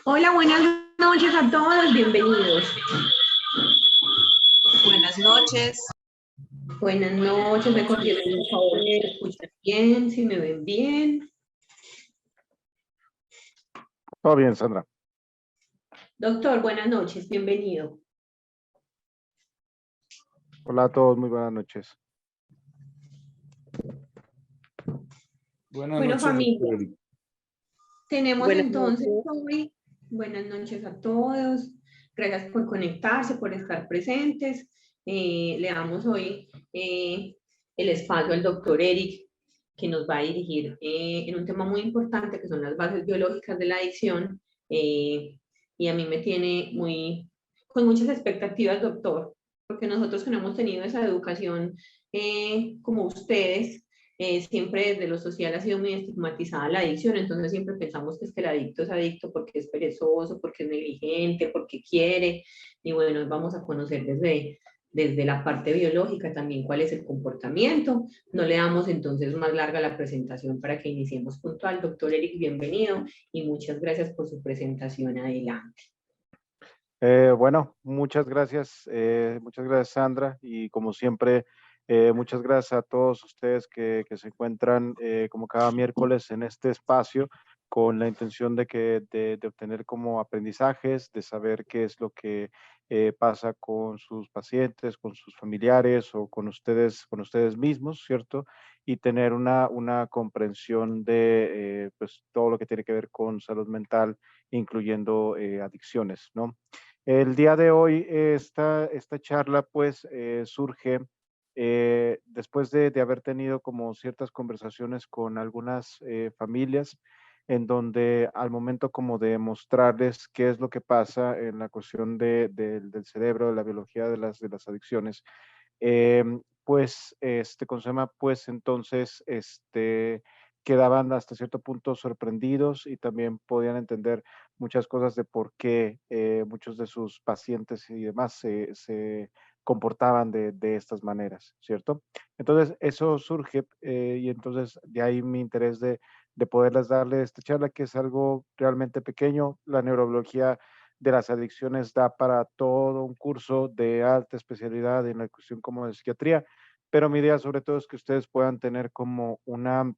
Hola, buenas noches a todos, bienvenidos. Buenas noches. Buenas noches, me confirman por favor si me escuchan bien, si me ven bien. Todo bien, Sandra. Doctor, buenas noches, bienvenido. Hola a todos, muy buenas noches. Buenas Bueno, noches, doctor familia, Eric. tenemos Buenas entonces noches. hoy, buenas noches a todos, gracias por conectarse, por estar presentes. Le damos hoy el espacio al doctor Eric, que nos va a dirigir en un tema muy importante, que son las bases biológicas de la adicción. Y a mí me tiene con muchas expectativas, doctor, porque nosotros que no hemos tenido esa educación como ustedes, siempre desde lo social ha sido muy estigmatizada la adicción, entonces siempre pensamos que es que el adicto es adicto porque es perezoso, porque es negligente, porque quiere, y bueno, vamos a conocer desde la parte biológica también cuál es el comportamiento. No le damos entonces más larga la presentación para que iniciemos puntual. Doctor Eric, bienvenido y muchas gracias por su presentación. Adelante. Bueno, muchas gracias Sandra, y como siempre, muchas gracias a todos ustedes que se encuentran como cada miércoles en este espacio con la intención de obtener como aprendizajes, de saber qué es lo que pasa con sus pacientes, con sus familiares o con ustedes mismos, ¿cierto? Y tener una comprensión de pues, todo lo que tiene que ver con salud mental, incluyendo adicciones, ¿no? El día de hoy, esta charla pues surge después de haber tenido como ciertas conversaciones con algunas familias en donde al momento como de mostrarles qué es lo que pasa en la cuestión del cerebro, de la biología de las adicciones, pues, ¿cómo se llama? Pues entonces, quedaban hasta cierto punto sorprendidos y también podían entender muchas cosas de por qué muchos de sus pacientes y demás se comportaban de estas maneras, ¿cierto? Entonces, eso surge y entonces de ahí mi interés de poderles darle esta charla, que es algo realmente pequeño. La neurobiología de las adicciones da para todo un curso de alta especialidad en la cuestión como de psiquiatría, pero mi idea sobre todo es que ustedes puedan tener como una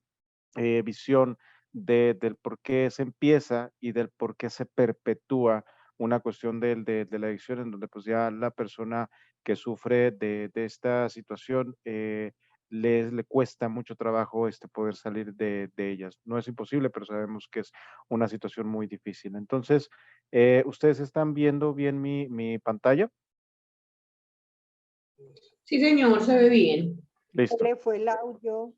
visión del por qué se empieza y del por qué se perpetúa una cuestión de la adicción, en donde pues ya la persona que sufre de esta situación le cuesta mucho trabajo poder salir de ellas. No es imposible, pero sabemos que es una situación muy difícil. Entonces, ¿ustedes están viendo bien mi pantalla? Sí, señor, se ve bien. Se Listo. le fue el audio.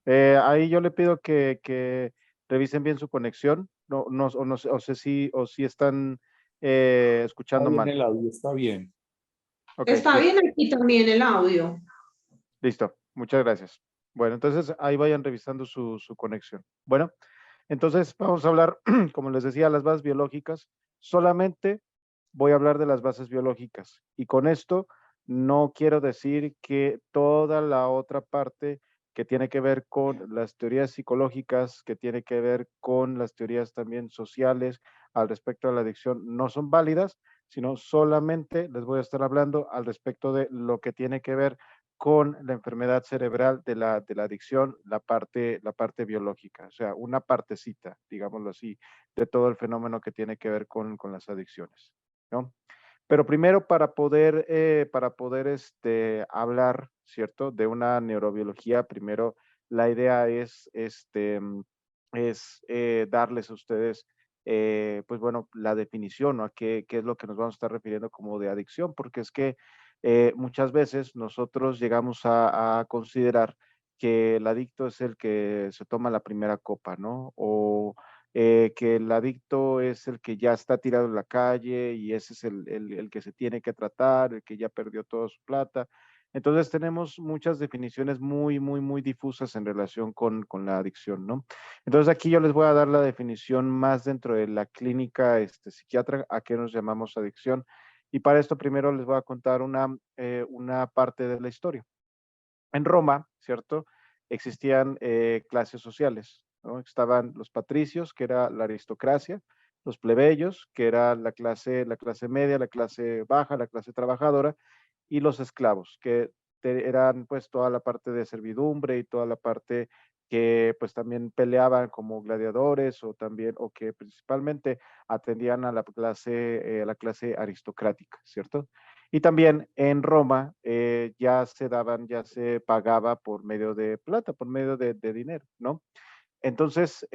Ahí yo le pido que revisen bien su conexión. O sé si están Está escuchando bien mal. el audio, está bien. Ok, Está listo. bien aquí también el audio. Listo. Muchas gracias. Bueno, entonces ahí vayan revisando su conexión. Bueno, entonces vamos a hablar, como les decía, las bases biológicas. Solamente voy a hablar de las bases biológicas. Y con esto no quiero decir que toda la otra parte que tiene que ver con las teorías psicológicas, que tiene que ver con las teorías también sociales al respecto de la adicción, no son válidas, sino solamente les voy a estar hablando al respecto de lo que tiene que ver con la enfermedad cerebral de la adicción, la parte biológica, o sea, una partecita, digámoslo así, de todo el fenómeno que tiene que ver con las adicciones, ¿no? Pero primero para poder hablar, ¿cierto? De una neurobiología, primero la idea es darles a ustedes, pues bueno, la definición, ¿no? ¿Qué es lo que nos vamos a estar refiriendo como de adicción? Porque es que muchas veces nosotros llegamos a considerar que el adicto es el que se toma la primera copa, ¿no? O que el adicto es el que ya está tirado en la calle y ese es el que se tiene que tratar, el que ya perdió toda su plata. Entonces tenemos muchas definiciones muy, muy, muy difusas en relación con la adicción, ¿no? Entonces aquí yo les voy a dar la definición más dentro de la clínica psiquiatra, a qué nos llamamos adicción. Y para esto primero les voy a contar una parte de la historia. En Roma, ¿cierto? Existían clases sociales, ¿no? Estaban los patricios, que era la aristocracia, los plebeyos, que era la clase media, la clase baja, la clase trabajadora, y los esclavos, que eran pues toda la parte de servidumbre y toda la parte que pues también peleaban como gladiadores o también, o que principalmente atendían a la clase aristocrática, ¿cierto? Y también en Roma ya se pagaba por medio de plata, por medio de dinero, ¿no? Entonces,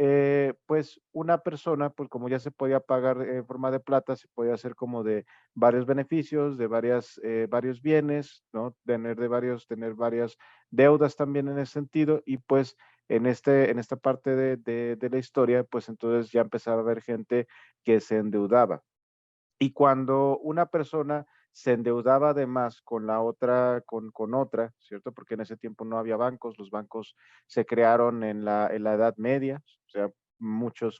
pues una persona, pues como ya se podía pagar en forma de plata, se podía hacer como de varios beneficios, de varios bienes, ¿no? Tener varias deudas también en ese sentido, y pues en esta parte de la historia, pues entonces ya empezaba a haber gente que se endeudaba. Y cuando una persona se endeudaba además con la otra, con otra, ¿cierto? Porque en ese tiempo no había bancos, los bancos se crearon en la Edad Media, o sea, muchos,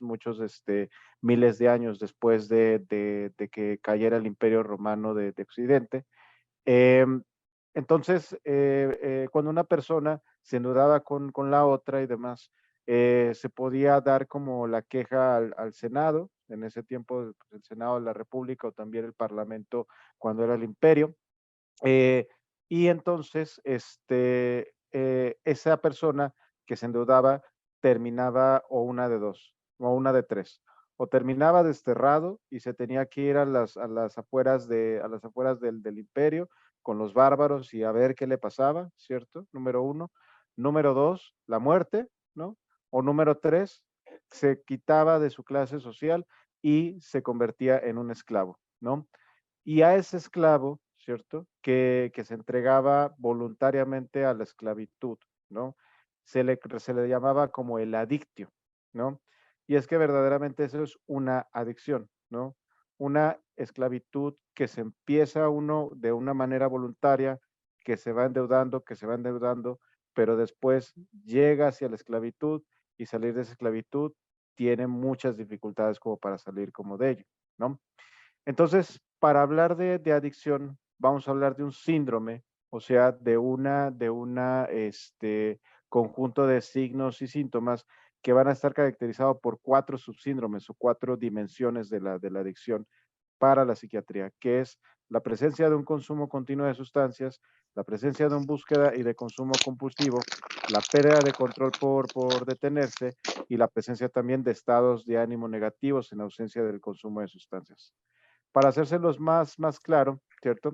miles de años después de que cayera el Imperio Romano de Occidente. Em, entonces, cuando una persona se endeudaba con la otra y demás, se podía dar como la queja al Senado, en ese tiempo pues, el Senado de la República o también el Parlamento cuando era el Imperio. eh, y entonces, esa persona que se endeudaba terminaba o una de dos, o una de tres. O terminaba desterrado y se tenía que ir a las afueras, a las afueras del imperio con los bárbaros y a ver qué le pasaba, ¿cierto? Número uno. Número dos, la muerte, ¿no? O número tres, se quitaba de su clase social y se convertía en un esclavo, ¿no? Y a ese esclavo, ¿cierto? Que se entregaba voluntariamente a la esclavitud, ¿no? Se le llamaba como el adictio, ¿no? Y es que verdaderamente eso es una adicción, ¿no? Una esclavitud que se empieza uno de una manera voluntaria, que se va endeudando, pero después llega hacia la esclavitud y salir de esa esclavitud tiene muchas dificultades como para salir como de ello, ¿no? Entonces, para hablar de adicción, vamos a hablar de un síndrome, o sea, de una conjunto de signos y síntomas que van a estar caracterizados por cuatro subsíndromes o cuatro dimensiones de la adicción para la psiquiatría, que es la presencia de un consumo continuo de sustancias, la presencia de un búsqueda y de consumo compulsivo, la pérdida de control por detenerse y la presencia también de estados de ánimo negativos en ausencia del consumo de sustancias. Para hacérselos más claro, ¿cierto?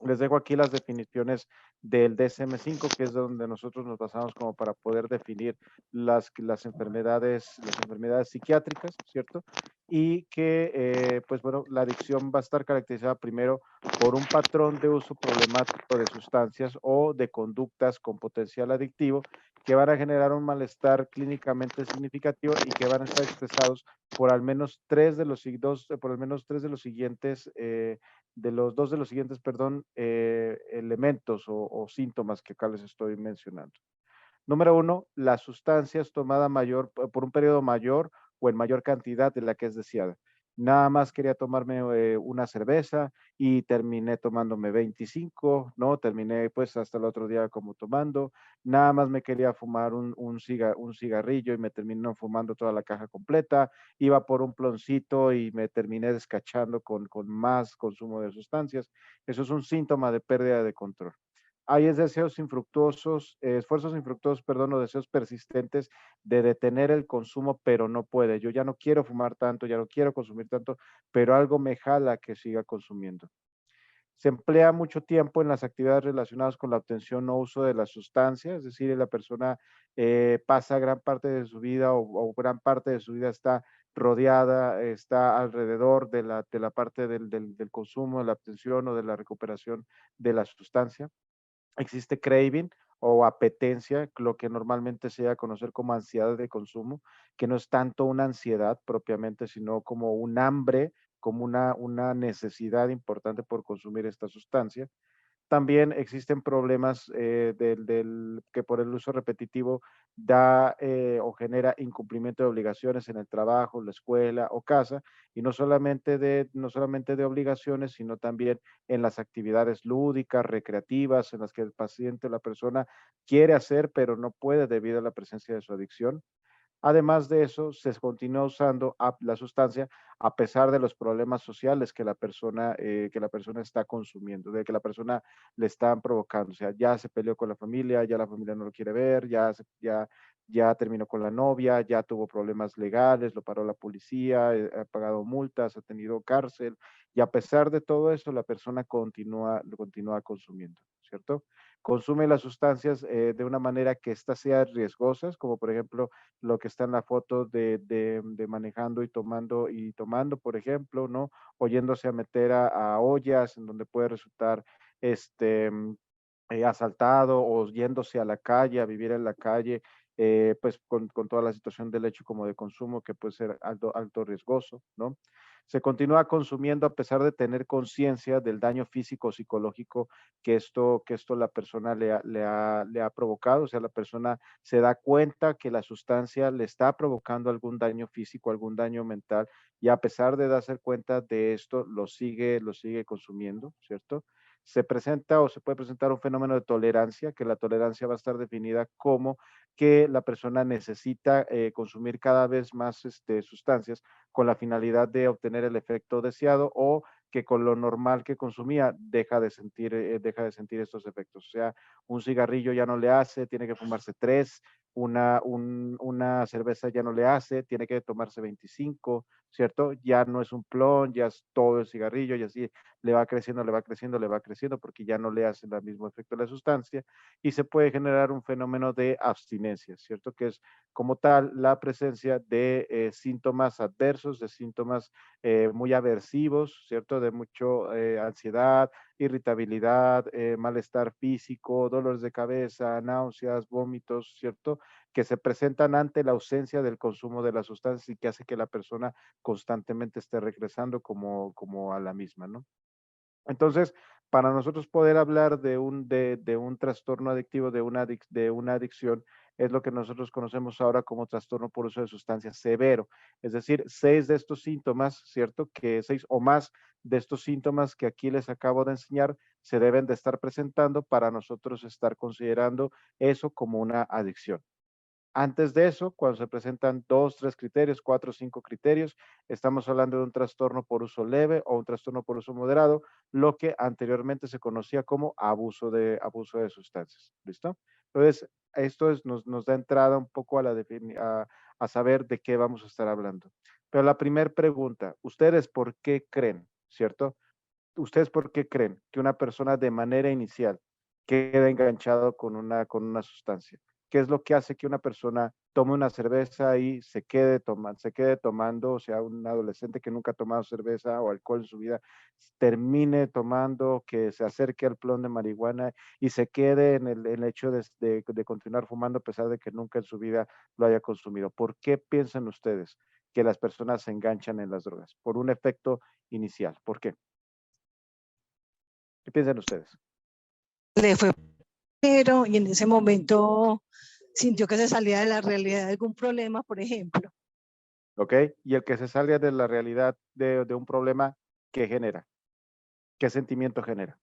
Les dejo aquí las definiciones del DSM-5, que es donde nosotros nos basamos como para poder definir las enfermedades psiquiátricas, ¿cierto? Y que, pues bueno, la adicción va a estar caracterizada primero por un patrón de uso problemático de sustancias o de conductas con potencial adictivo que van a generar un malestar clínicamente significativo y que van a estar expresados por al menos por al menos tres de los siguientes dos de los siguientes, perdón, elementos o síntomas que acá les estoy mencionando. Número uno, las sustancias tomadas por un periodo mayor o en mayor cantidad de la que es deseada. Nada más quería tomarme una cerveza y terminé tomándome 25, ¿no? Terminé pues hasta el otro día como tomando. Nada más me quería fumar un cigarrillo y me terminó fumando toda la caja completa. Iba por un ploncito y me terminé descachando con más consumo de sustancias. Eso es un síntoma de pérdida de control. Hay esfuerzos infructuosos, perdón, o deseos persistentes de detener el consumo, pero no puede. Yo ya no quiero fumar tanto, ya no quiero consumir tanto, pero algo me jala que siga consumiendo. Se emplea mucho tiempo en las actividades relacionadas con la obtención o uso de la sustancia, es decir, la persona pasa gran parte de su vida o gran parte de su vida está rodeada, está alrededor de la parte del consumo, de la obtención o de la recuperación de la sustancia. Existe craving o apetencia, lo que normalmente se da a conocer como ansiedad de consumo, que no es tanto una ansiedad propiamente, sino como un hambre, como una necesidad importante por consumir esta sustancia. También existen problemas que por el uso repetitivo da o genera incumplimiento de obligaciones en el trabajo, la escuela o casa, y no solamente de obligaciones, sino también en las actividades lúdicas, recreativas, en las que el paciente, la persona quiere hacer, pero no puede debido a la presencia de su adicción. Además de eso, se continúa usando la sustancia a pesar de los problemas sociales que la persona está consumiendo, de que la persona le están provocando. O sea, ya se peleó con la familia no lo quiere ver, ya terminó con la novia, ya tuvo problemas legales, lo paró la policía, ha pagado multas, ha tenido cárcel, y a pesar de todo eso, la persona continúa consumiendo, ¿cierto? Consume las sustancias de una manera que éstas sean riesgosas, como por ejemplo lo que está en la foto de manejando y tomando, por ejemplo, ¿no? O yéndose a meter a ollas en donde puede resultar asaltado, o yéndose a la calle, a vivir en la calle, pues con toda la situación del hecho como de consumo que puede ser alto riesgoso, ¿no? Se continúa consumiendo a pesar de tener conciencia del daño físico o psicológico que esto la persona le ha provocado. O sea, la persona se da cuenta que la sustancia le está provocando algún daño físico, algún daño mental, y a pesar de darse cuenta de esto, lo sigue consumiendo, ¿cierto? Se presenta o se puede presentar un fenómeno de tolerancia, que la tolerancia va a estar definida como que la persona necesita consumir cada vez más sustancias con la finalidad de obtener el efecto deseado, o que con lo normal que consumía deja de sentir estos efectos. O sea, un cigarrillo ya no le hace, tiene que fumarse 3, una cerveza ya no le hace, tiene que tomarse 25, ¿cierto? Ya no es un plon, ya es todo el cigarrillo, y así le va creciendo, porque ya no le hace el mismo efecto la sustancia, y se puede generar un fenómeno de abstinencia, ¿cierto? Que es como tal la presencia de síntomas adversos, de síntomas muy aversivos, ¿cierto? De mucho ansiedad, irritabilidad, malestar físico, dolores de cabeza, náuseas, vómitos, ¿cierto? Que se presentan ante la ausencia del consumo de las sustancias, y que hace que la persona constantemente esté regresando como a la misma, ¿no? Entonces, para nosotros poder hablar de un trastorno adictivo, de una adicción, es lo que nosotros conocemos ahora como trastorno por uso de sustancias severo. Es decir, 6 de estos síntomas, ¿cierto? Que 6 o más de estos síntomas que aquí les acabo de enseñar se deben de estar presentando para nosotros estar considerando eso como una adicción. Antes de eso, cuando se presentan 2, 3 criterios, 4, 5 criterios, estamos hablando de un trastorno por uso leve o un trastorno por uso moderado, lo que anteriormente se conocía como abuso de sustancias. ¿Listo? Entonces, nos da entrada un poco a saber de qué vamos a estar hablando. Pero la primera pregunta, ¿ustedes por qué creen, cierto? ¿Ustedes por qué creen que una persona de manera inicial queda enganchado con una sustancia? ¿Qué es lo que hace que una persona tome una cerveza y se quede tomando? O sea, un adolescente que nunca ha tomado cerveza o alcohol en su vida, termine tomando, que se acerque al plón de marihuana y se quede en el hecho de continuar fumando a pesar de que nunca en su vida lo haya consumido. ¿Por qué piensan ustedes que las personas se enganchan en las drogas? Por un efecto inicial. ¿Por qué? ¿Qué piensan ustedes? Le fue pero y en ese momento sintió que se salía de la realidad de algún problema, por ejemplo. ¿Ok? Y el que se salga de la realidad de un problema, ¿qué genera? ¿Qué sentimiento genera?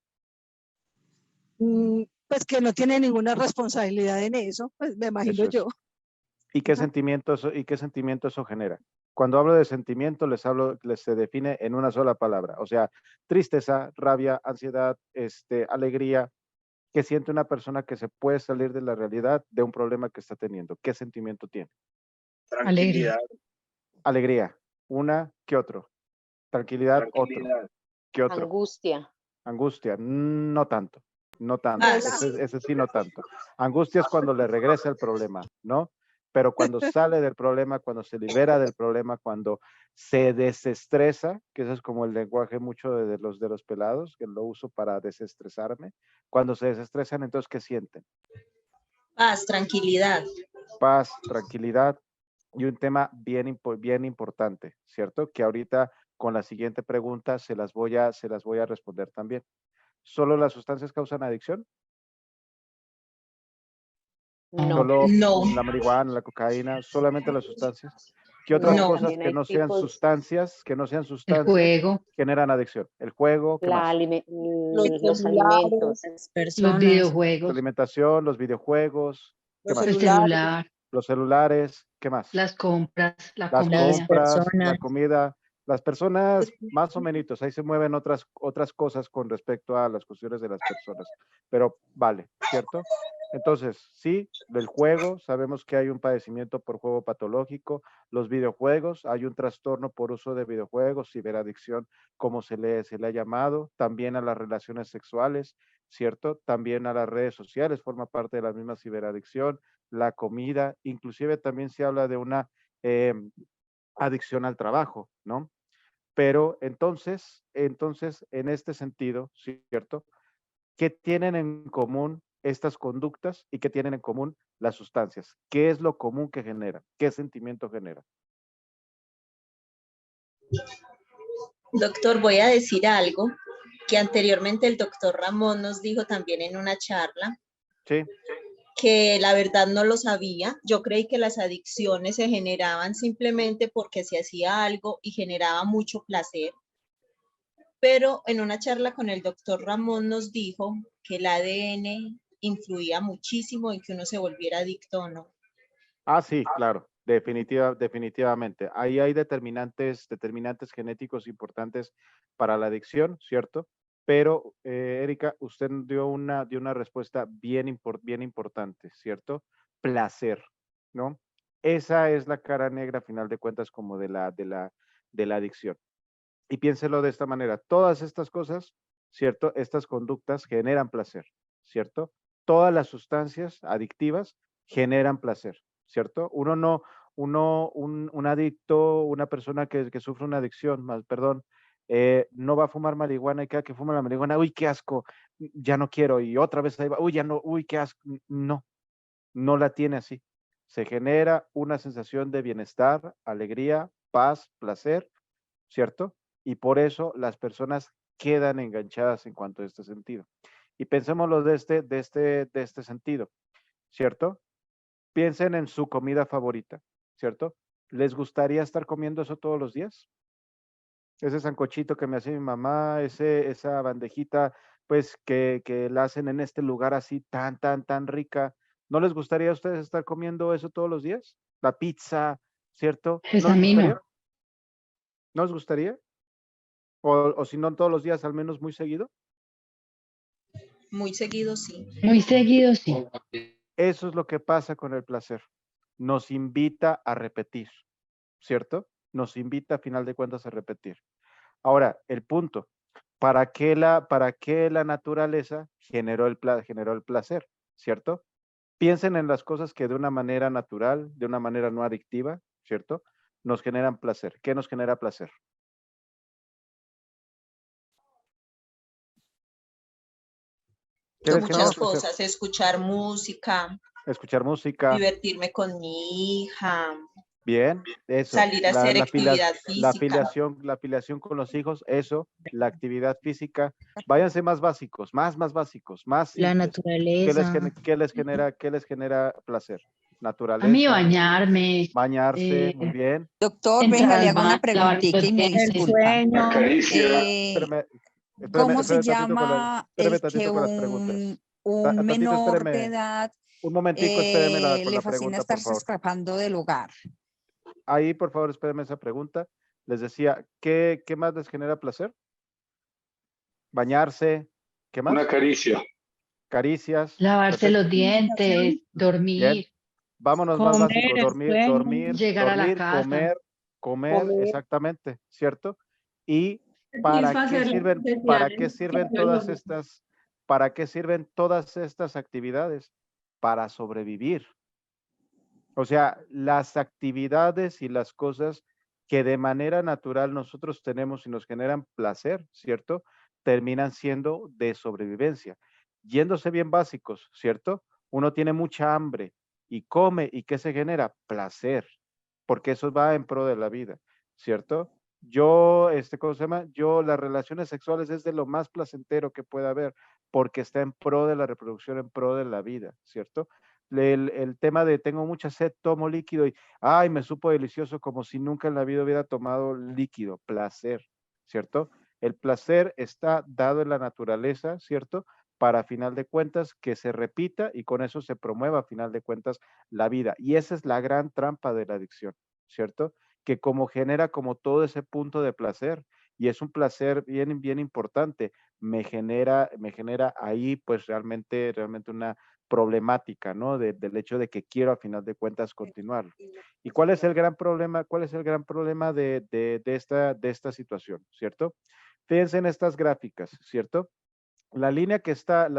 Pues que no tiene ninguna responsabilidad en eso, pues me imagino Eso es. yo. ¿Y qué Ajá. sentimiento eso genera? Cuando hablo de sentimiento, se define en una sola palabra. O sea, tristeza, rabia, ansiedad, alegría. ¿Qué siente una persona que se puede salir de la realidad de un problema que está teniendo? ¿Qué sentimiento tiene? Tranquilidad. Alegría. Una, ¿qué otro? Tranquilidad, otro. Tranquilidad. ¿Qué otro? Angustia. Angustia, no tanto, no tanto. Paz. Ese sí, no tanto. Angustia es cuando le regresa el problema, ¿no? Pero cuando sale del problema, cuando se libera del problema, cuando se desestresa, que eso es como el lenguaje mucho de los pelados, que lo uso para desestresarme. Cuando se desestresan, entonces, ¿qué sienten? Paz, tranquilidad. Paz, tranquilidad, y un tema bien importante, ¿cierto? Que ahorita con la siguiente pregunta se las voy a responder también. ¿Solo las sustancias causan adicción? No. ¿Solo No. la marihuana, la cocaína, solamente las sustancias? ¿Qué otras No. cosas También que hay no sean tipos, sustancias, El juego, generan adicción? El juego, ¿qué más? los alimentos, Las los personas, La videojuegos, alimentación, los videojuegos, ¿qué los más? el celulares, celular, Los celulares, ¿qué más? Las compras, la Las comida. compras, la personas. comida, las personas más o menos, ahí se mueven otras cosas con respecto a las cuestiones de las personas, pero vale, ¿cierto? Entonces, sí, del juego, sabemos que hay un padecimiento por juego patológico, los videojuegos, hay un trastorno por uso de videojuegos, ciberadicción, como se le ha llamado, también a las relaciones sexuales, ¿cierto? También a las redes sociales, forma parte de la misma ciberadicción, la comida, inclusive también se habla de una adicción al trabajo, ¿no? Pero entonces, en este sentido, ¿cierto? ¿Qué tienen en común estas conductas y qué tienen en común las sustancias? ¿Qué es lo común que genera? ¿Qué sentimiento genera? Doctor, voy a decir algo que anteriormente el doctor Ramón nos dijo también en una charla, Sí, que la verdad no lo sabía. Yo creí que las adicciones se generaban simplemente porque se hacía algo y generaba mucho placer. Pero en una charla con el doctor Ramón nos dijo que el ADN influía muchísimo en que uno se volviera adicto o no. sí, claro, definitivamente. Ahí hay determinantes genéticos importantes para la adicción, ¿cierto? Pero, Erika, usted dio una respuesta bien importante, ¿cierto? Placer, ¿no? Esa es la cara negra, a final de cuentas, como de la adicción. Y piénselo de esta manera, todas estas cosas, ¿cierto? Estas conductas generan placer, ¿cierto? Todas las sustancias adictivas generan placer, ¿cierto? Un adicto, una persona que sufre una adicción, perdón, no va a fumar marihuana y cada que fuma la marihuana, uy, qué asco, ya no quiero, y otra vez ahí va, uy, ya no, uy, qué asco, no, no la tiene así. Se genera una sensación de bienestar, alegría, paz, placer, ¿cierto? Y por eso las personas quedan enganchadas en cuanto a este sentido. Y pensémoslo de este sentido, ¿cierto? Piensen en su comida favorita, ¿cierto? ¿Les gustaría estar comiendo eso todos los días? Ese sancochito que me hacía mi mamá, esa bandejita, pues que la hacen en este lugar así tan rica. ¿No les gustaría a ustedes estar comiendo eso todos los días? La pizza, ¿cierto? Pues ¿No a les mí gustaría? no. ¿No les gustaría? O si no todos los días, al menos muy seguido. Muy seguido, sí. Muy seguido, sí. Eso es lo que pasa con el placer. Nos invita a repetir, ¿cierto? Nos invita a final de cuentas a repetir. Ahora, el punto, ¿para qué la naturaleza generó el placer, ¿cierto? Piensen en las cosas que de una manera natural, de una manera no adictiva, ¿cierto? Nos generan placer. ¿Qué nos genera placer? ¿Qué les genera Muchas placer? cosas, escuchar música, Escuchar música. divertirme con mi hija, Bien, eso. salir a hacer actividad La física. afiliación con los hijos, eso, la actividad física. Váyanse más básicos, más básicos, más La simples. naturaleza. ¿Qué les genera placer? A mí Naturaleza, bañarme, bañarse, muy bien. Doctor, entrar venga, le al hago una baño, lavar los preguntita y me El dientes. disculpa. sueño. Espérame, ¿Cómo se espérame llama tantito el con que las preguntas. un Tantito, menor de espérame. edad Un momentico, espérame con le la fascina pregunta, por estarse favor. escapando del hogar? Ahí, por favor, espérame esa pregunta. Les decía, ¿qué más les genera placer? Bañarse, ¿qué más? Una caricia. Caricias, Lavarse los perfecto. dientes, Bien, dormir, vámonos más Comer, básico, el sueño. llegar a la casa. comer, exactamente, ¿cierto? ¿Y Satisfacer las necesidades fisiológicas. para qué sirven todas estas actividades? Para sobrevivir. O sea, las actividades y las cosas que de manera natural nosotros tenemos y nos generan placer, ¿cierto? Terminan siendo de sobrevivencia. Yéndose bien básicos, ¿cierto? Uno tiene mucha hambre y come, ¿y qué se genera? Placer, porque eso va en pro de la vida, ¿cierto? ¿Cómo se llama? Las relaciones sexuales es de lo más placentero que puede haber, porque está en pro de la reproducción, en pro de la vida, ¿cierto? El tema de tengo mucha sed, tomo líquido y, ay, me supo delicioso como si nunca en la vida hubiera tomado líquido, placer, ¿cierto? El placer está dado en la naturaleza, ¿cierto? para a final de cuentas que se repita y con eso se promueva a final de cuentas la vida. Y esa es la gran trampa de la adicción, ¿cierto? Que como genera como todo ese punto de placer y es un placer bien, bien importante, me genera ahí pues realmente una problemática, ¿no? Del hecho de que quiero a final de cuentas continuarlo. ¿Y cuál es el gran problema? ¿Cuál es el gran problema de esta situación, cierto? Fíjense en estas gráficas, ¿cierto? La línea que está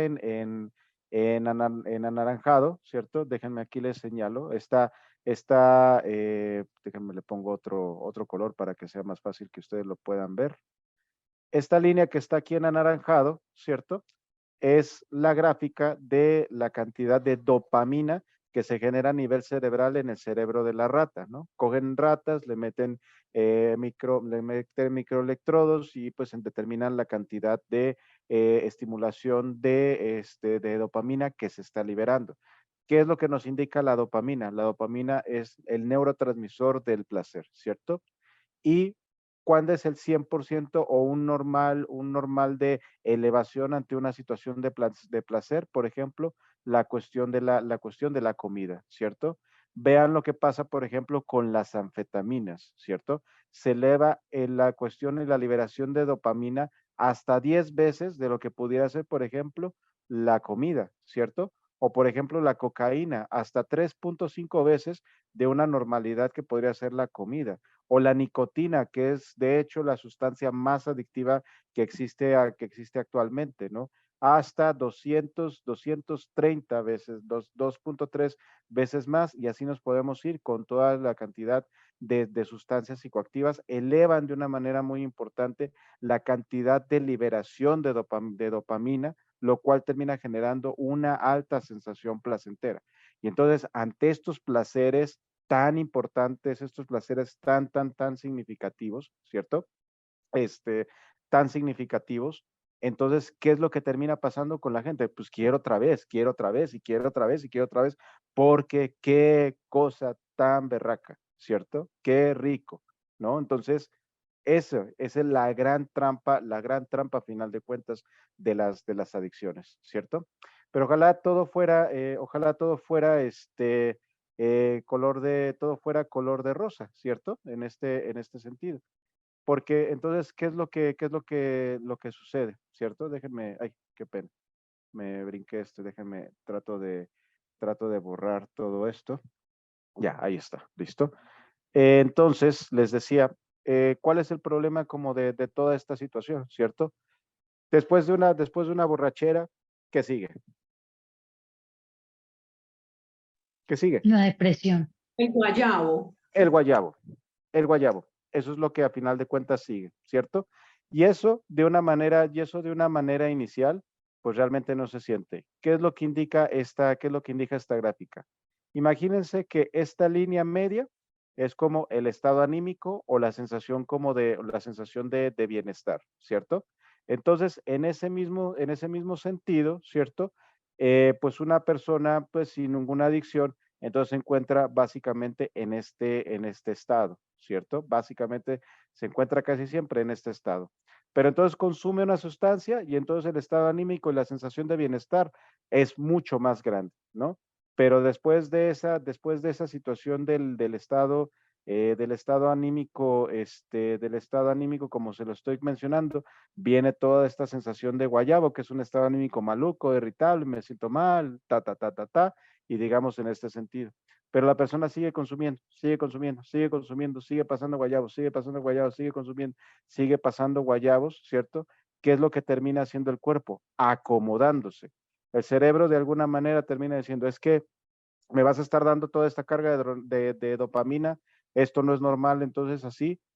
en anaranjado, ¿cierto? Déjenme aquí les señalo. Déjenme le pongo otro color para que sea más fácil que ustedes lo puedan ver. Esta línea que está aquí en anaranjado, ¿cierto? Es la gráfica de la cantidad de dopamina que se genera a nivel cerebral en el cerebro de la rata, ¿no? Cogen ratas, le meten microelectrodos y pues determinan la cantidad de estimulación de dopamina que se está liberando. ¿Qué es lo que nos indica la dopamina? La dopamina es el neurotransmisor del placer, ¿cierto? Y cuándo es el 100% o un normal de elevación ante una situación de placer, por ejemplo, la cuestión de la comida, ¿cierto? Vean lo que pasa, por ejemplo, con las anfetaminas, ¿cierto? Se eleva en la cuestión y la liberación de dopamina hasta 10 veces de lo que pudiera ser, por ejemplo, la comida, ¿cierto? O, por ejemplo, la cocaína, hasta 3.5 veces de una normalidad que podría ser la comida o la nicotina, que es de hecho la sustancia más adictiva que existe actualmente, ¿no? Hasta 230 veces, 2.3 veces más, y así nos podemos ir con toda la cantidad de sustancias psicoactivas, elevan de una manera muy importante la cantidad de liberación de dopamina, lo cual termina generando una alta sensación placentera. Y entonces, ante estos placeres tan importantes, estos placeres tan significativos, ¿cierto? Tan significativos. Entonces, ¿qué es lo que termina pasando con la gente? Pues quiero otra vez, quiero otra vez, y quiero otra vez, y quiero otra vez, porque qué cosa tan berraca, ¿cierto? Qué rico, ¿no? Entonces, esa es la gran trampa a final de cuentas de las adicciones, ¿cierto? Pero ojalá todo fuera, todo fuera color de rosa, ¿cierto? En este sentido. Porque entonces, ¿qué es lo que sucede? ¿Cierto? Déjenme, ay, qué pena, me brinqué déjenme, trato de borrar todo esto. Ya, ahí está, listo. Entonces, les decía, ¿cuál es el problema como de toda esta situación, cierto? Después de una borrachera, ¿qué sigue? ¿Qué sigue? La depresión. El guayabo. El guayabo, el guayabo. Eso es lo que a final de cuentas sigue, ¿cierto? Y eso de una manera inicial, pues realmente no se siente. ¿Qué es lo que indica esta gráfica? Imagínense que esta línea media es como el estado anímico o la sensación de bienestar, ¿cierto? Entonces, en ese mismo sentido, ¿cierto? Pues una persona, pues sin ninguna adicción, entonces se encuentra básicamente en este estado, ¿cierto? Básicamente se encuentra casi siempre en este estado. Pero entonces consume una sustancia y entonces el estado anímico y la sensación de bienestar es mucho más grande, ¿no? Pero después de esa situación del estado anímico, como se lo estoy mencionando, viene toda esta sensación de guayabo, que es un estado anímico maluco, irritable, me siento mal, y digamos en este sentido. Pero la persona sigue consumiendo, sigue pasando guayabos, sigue consumiendo, sigue pasando guayabos, ¿cierto? ¿Qué es lo que termina haciendo el cuerpo? Acomodándose. El cerebro de alguna manera termina diciendo, es que me vas a estar dando toda esta carga de dopamina, esto no es normal, entonces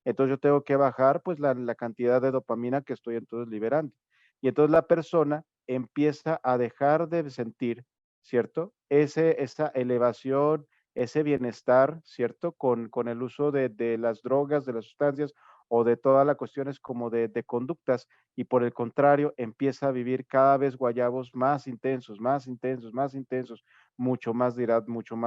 yo tengo que bajar pues la cantidad de dopamina que estoy entonces liberando. Y entonces la persona empieza a dejar de sentir, ¿cierto? Esa elevación, ese bienestar, ¿cierto? Con el uso de las drogas, de las sustancias o de todas las cuestiones como de conductas, y por el contrario empieza a vivir cada vez guayabos más intensos, mucho más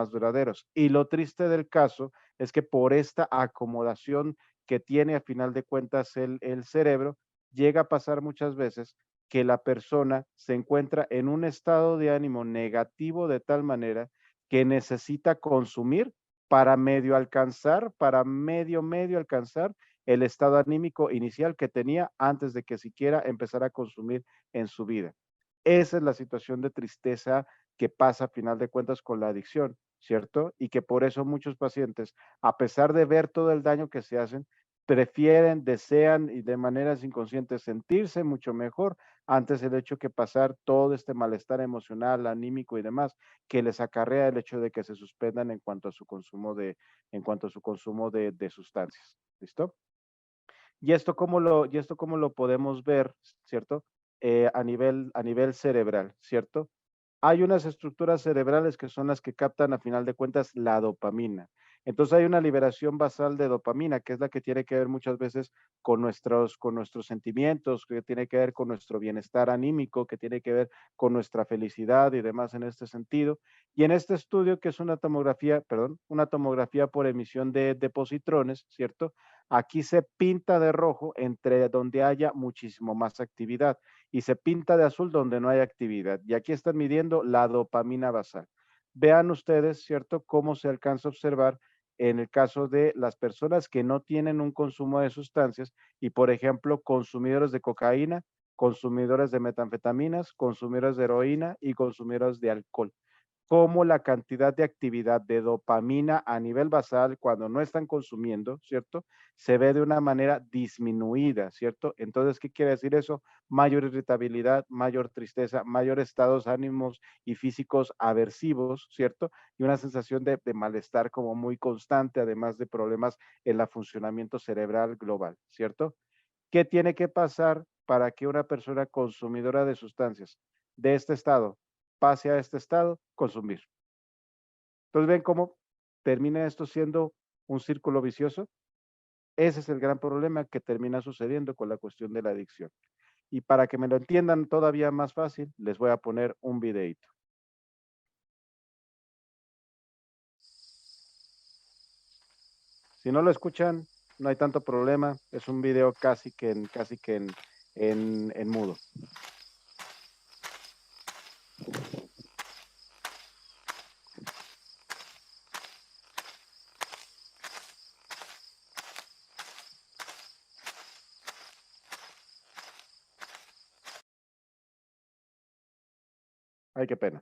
duraderos. Y lo triste del caso es que por esta acomodación que tiene a final de cuentas el cerebro, llega a pasar muchas veces que la persona se encuentra en un estado de ánimo negativo de tal manera que necesita consumir para medio alcanzar, para medio alcanzar el estado anímico inicial que tenía antes de que siquiera empezara a consumir en su vida. Esa es la situación de tristeza que pasa a final de cuentas con la adicción, ¿cierto? Y que por eso muchos pacientes, a pesar de ver todo el daño que se hacen, prefieren, desean y de maneras inconscientes sentirse mucho mejor antes del hecho que pasar todo este malestar emocional, anímico y demás que les acarrea el hecho de que se suspendan en cuanto a su consumo de sustancias. ¿Listo? Y esto cómo lo podemos ver, ¿cierto? A nivel cerebral, ¿cierto? Hay unas estructuras cerebrales que son las que captan a final de cuentas la dopamina. Entonces hay una liberación basal de dopamina, que es la que tiene que ver muchas veces con nuestros sentimientos, que tiene que ver con nuestro bienestar anímico, que tiene que ver con nuestra felicidad y demás en este sentido. Y en este estudio, que es una tomografía, una tomografía por emisión de positrones, ¿cierto? Aquí se pinta de rojo entre donde haya muchísimo más actividad y se pinta de azul donde no hay actividad. Y aquí están midiendo la dopamina basal. Vean ustedes, ¿cierto?, cómo se alcanza a observar en el caso de las personas que no tienen un consumo de sustancias y, por ejemplo, consumidores de cocaína, consumidores de metanfetaminas, consumidores de heroína y consumidores de alcohol. Cómo la cantidad de actividad de dopamina a nivel basal cuando no están consumiendo, ¿cierto? Se ve de una manera disminuida, ¿cierto? Entonces, ¿qué quiere decir eso? Mayor irritabilidad, mayor tristeza, mayor estados ánimos y físicos aversivos, ¿cierto? Y una sensación de malestar como muy constante, además de problemas en el funcionamiento cerebral global, ¿cierto? ¿Qué tiene que pasar para que una persona consumidora de sustancias de este estado pase a este estado? Consumir. Entonces, ¿ven cómo termina esto siendo un círculo vicioso? Ese es el gran problema que termina sucediendo con la cuestión de la adicción. Y para que me lo entiendan todavía más fácil, les voy a poner un videito. Si no lo escuchan, no hay tanto problema. Es un video casi que en mudo. Ay, qué pena.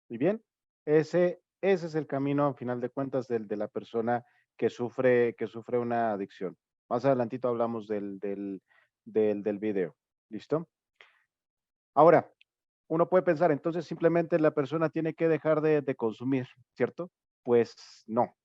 ¿Y bien? Ese es el camino, a final de cuentas, de la persona que sufre una adicción. Más adelantito hablamos del video. ¿Listo? Ahora, uno puede pensar, entonces simplemente la persona tiene que dejar de consumir, ¿cierto? Pues no.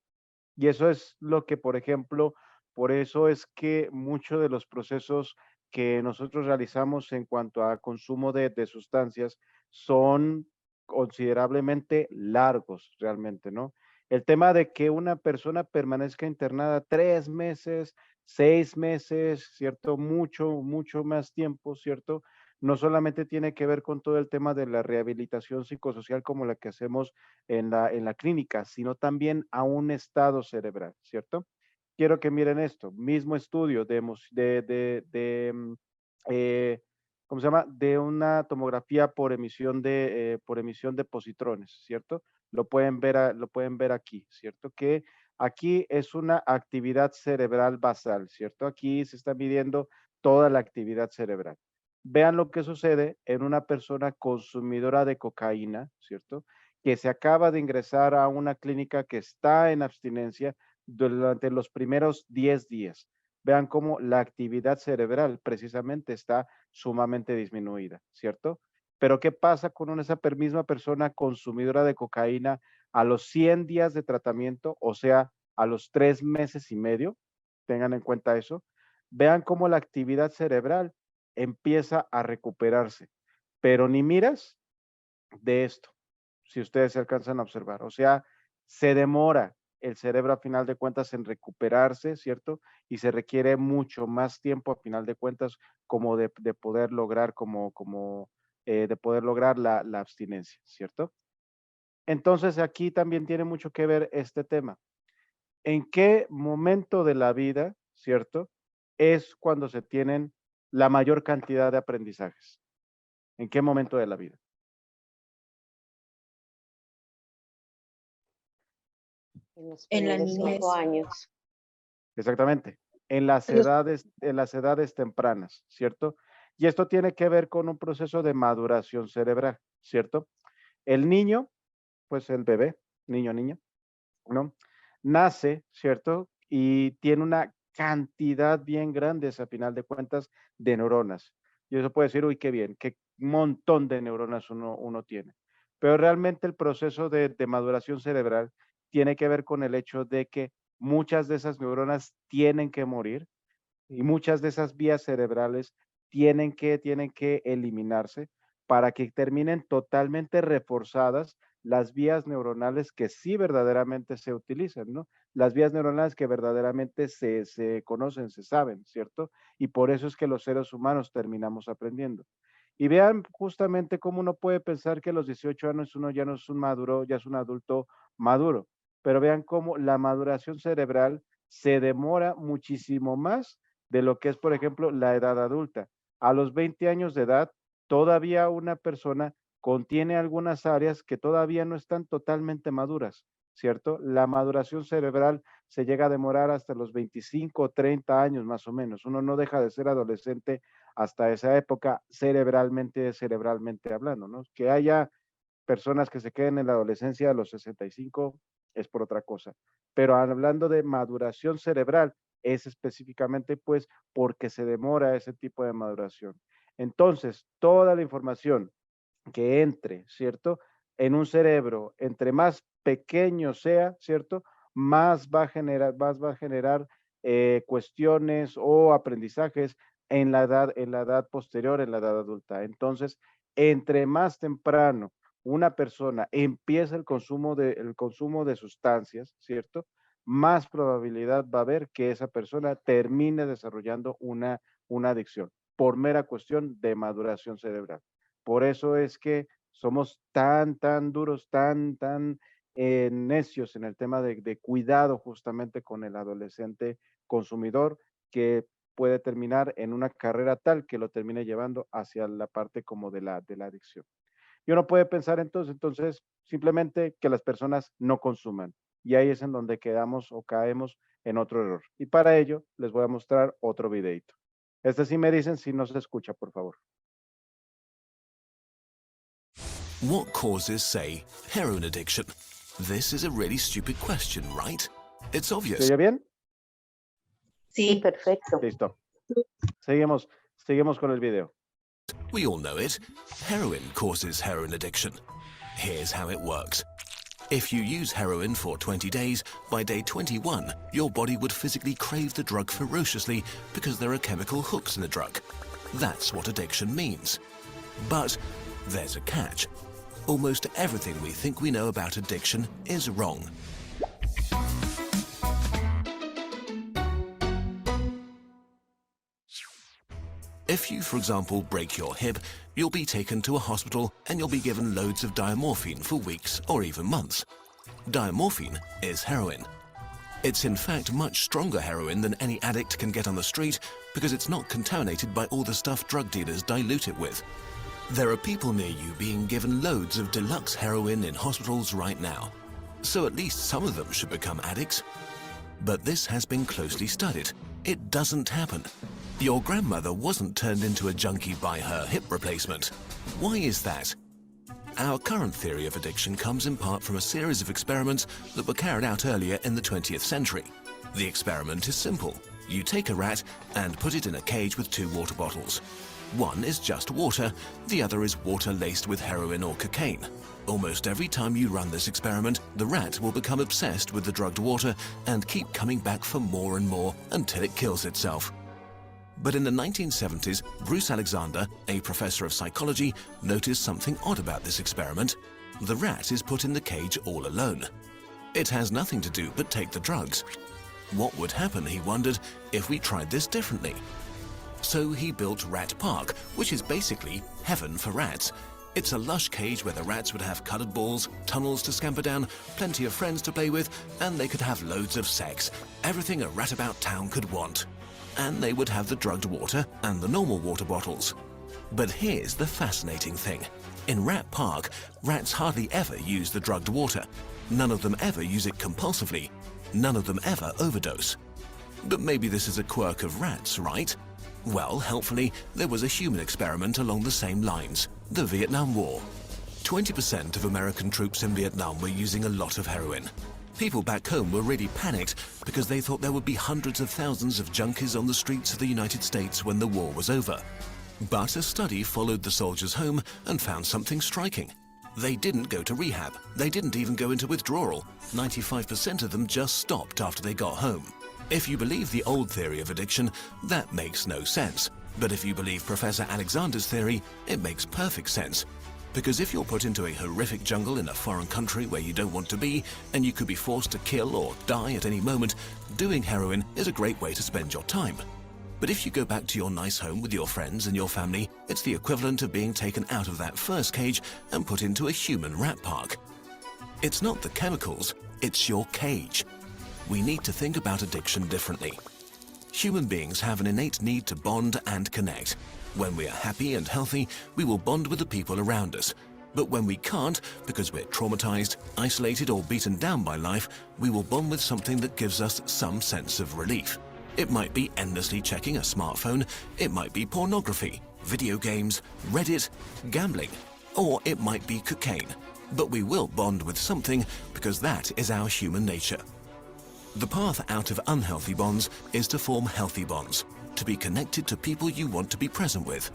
Y eso es lo que, por ejemplo, por eso es que muchos de los procesos que nosotros realizamos en cuanto a consumo de sustancias son considerablemente largos realmente, ¿no? El tema de que una persona permanezca internada 3 meses, 6 meses, ¿cierto? Mucho más tiempo, ¿cierto? No solamente tiene que ver con todo el tema de la rehabilitación psicosocial como la que hacemos en la clínica, sino también a un estado cerebral, ¿cierto? Quiero que miren esto, mismo estudio ¿cómo se llama? De una tomografía por emisión de positrones, ¿cierto? Lo pueden ver aquí, ¿cierto? Que aquí es una actividad cerebral basal, ¿cierto? Aquí se está midiendo toda la actividad cerebral. Vean lo que sucede en una persona consumidora de cocaína, ¿cierto? Que se acaba de ingresar a una clínica que está en abstinencia durante los primeros 10 días. Vean cómo la actividad cerebral precisamente está sumamente disminuida, ¿cierto? Pero ¿qué pasa con esa misma persona consumidora de cocaína a los 100 días de tratamiento, o sea, a los 3 meses y medio? Tengan en cuenta eso. Vean cómo la actividad cerebral empieza a recuperarse, pero ni miras de esto, si ustedes se alcanzan a observar. O sea, se demora el cerebro a final de cuentas en recuperarse, ¿cierto? Y se requiere mucho más tiempo a final de cuentas como de poder lograr, de poder lograr la abstinencia, ¿cierto? Entonces aquí también tiene mucho que ver este tema. ¿En qué momento de la vida, cierto, es cuando se tienen la mayor cantidad de aprendizajes? ¿En qué momento de la vida? En la niñez. 5 años. Exactamente, en las edades tempranas, ¿cierto? Y esto tiene que ver con un proceso de maduración cerebral, ¿cierto? El niño, pues el bebé, niño, niña, ¿no? Nace, ¿cierto? Y tiene una cantidad bien grande, a final de cuentas, de neuronas. Y eso puede decir, uy, qué bien, qué montón de neuronas uno tiene. Pero realmente el proceso de maduración cerebral tiene que ver con el hecho de que muchas de esas neuronas tienen que morir y muchas de esas vías cerebrales tienen que eliminarse para que terminen totalmente reforzadas las vías neuronales que sí verdaderamente se utilizan, ¿no? Las vías neuronales que verdaderamente se conocen, se saben, ¿cierto? Y por eso es que los seres humanos terminamos aprendiendo. Y vean justamente cómo uno puede pensar que a los 18 años uno ya no es un maduro, ya es un adulto maduro, pero vean cómo la maduración cerebral se demora muchísimo más de lo que es, por ejemplo, la edad adulta. A los 20 años de edad, todavía una persona contiene algunas áreas que todavía no están totalmente maduras, ¿cierto? La maduración cerebral se llega a demorar hasta los 25 o 30 años más o menos. Uno no deja de ser adolescente hasta esa época cerebralmente hablando, ¿no? Que haya personas que se queden en la adolescencia a los 65 es por otra cosa. Pero hablando de maduración cerebral, es específicamente pues porque se demora ese tipo de maduración. Entonces, toda la información que entre, ¿cierto? En un cerebro, entre más pequeño sea, ¿cierto? Más va a generar cuestiones o aprendizajes en la edad posterior, en la edad adulta. Entonces, entre más temprano una persona empieza el consumo de sustancias, ¿cierto? Más probabilidad va a haber que esa persona termine desarrollando una adicción por mera cuestión de maduración cerebral. Por eso es que somos tan duros, tan necios en el tema de cuidado justamente con el adolescente consumidor que puede terminar en una carrera tal que lo termine llevando hacia la parte como de la adicción. Y uno puede pensar entonces simplemente que las personas no consuman. Y ahí es en donde quedamos o caemos en otro error. Y para ello les voy a mostrar otro videito. Sí me dicen si no se escucha, por favor. What causes, say, heroin addiction? This is a really stupid question, right? It's ¿Se obvious. oye bien? Sí, Sí, perfecto. Listo. Seguimos con el video. We all know it. Heroin causes heroin addiction. Here's how it works. If you use heroin for 20 days, by day 21, your body would physically crave the drug ferociously because there are chemical hooks in the drug. That's what addiction means. But there's a catch. Almost everything we think we know about addiction is wrong. If you, for example, break your hip, you'll be taken to a hospital and you'll be given loads of diamorphine for weeks or even months. Diamorphine is heroin. It's in fact much stronger heroin than any addict can get on the street because it's not contaminated by all the stuff drug dealers dilute it with. There are people near you being given loads of deluxe heroin in hospitals right now. So at least some of them should become addicts. But this has been closely studied. It doesn't happen. Your grandmother wasn't turned into a junkie by her hip replacement. Why is that? Our current theory of addiction comes in part from a series of experiments that were carried out earlier in the 20th century. The experiment is simple. You take a rat and put it in a cage with 2 water bottles. One is just water, the other is water laced with heroin or cocaine. Almost every time you run this experiment, the rat will become obsessed with the drugged water and keep coming back for more and more until it kills itself. But in the 1970s, Bruce Alexander, a professor of psychology, noticed something odd about this experiment. The rat is put in the cage all alone. It has nothing to do but take the drugs. What would happen, he wondered, if we tried this differently? So he built Rat Park, which is basically heaven for rats. It's a lush cage where the rats would have colored balls, tunnels to scamper down, plenty of friends to play with, and they could have loads of sex. Everything a rat about town could want. And they would have the drugged water and the normal water bottles. But here's the fascinating thing. In Rat Park, rats hardly ever use the drugged water. None of them ever use it compulsively. None of them ever overdose. But maybe this is a quirk of rats, right? Well, helpfully, there was a human experiment along the same lines, the Vietnam War. 20% of American troops in Vietnam were using a lot of heroin. People back home were really panicked because they thought there would be hundreds of thousands of junkies on the streets of the United States when the war was over. But a study followed the soldiers home and found something striking. They didn't go to rehab. They didn't even go into withdrawal. 95% of them just stopped after they got home. If you believe the old theory of addiction, that makes no sense. But if you believe Professor Alexander's theory, it makes perfect sense. Because if you're put into a horrific jungle in a foreign country where you don't want to be, and you could be forced to kill or die at any moment, doing heroin is a great way to spend your time. But if you go back to your nice home with your friends and your family, it's the equivalent of being taken out of that first cage and put into a human rat park. It's not the chemicals, it's your cage. We need to think about addiction differently. Human beings have an innate need to bond and connect. When we are happy and healthy, we will bond with the people around us. But when we can't, because we're traumatized, isolated, or beaten down by life, we will bond with something that gives us some sense of relief. It might be endlessly checking a smartphone, it might be pornography, video games, Reddit, gambling, or it might be cocaine. But we will bond with something because that is our human nature. The path out of unhealthy bonds is to form healthy bonds, to be connected to people you want to be present with.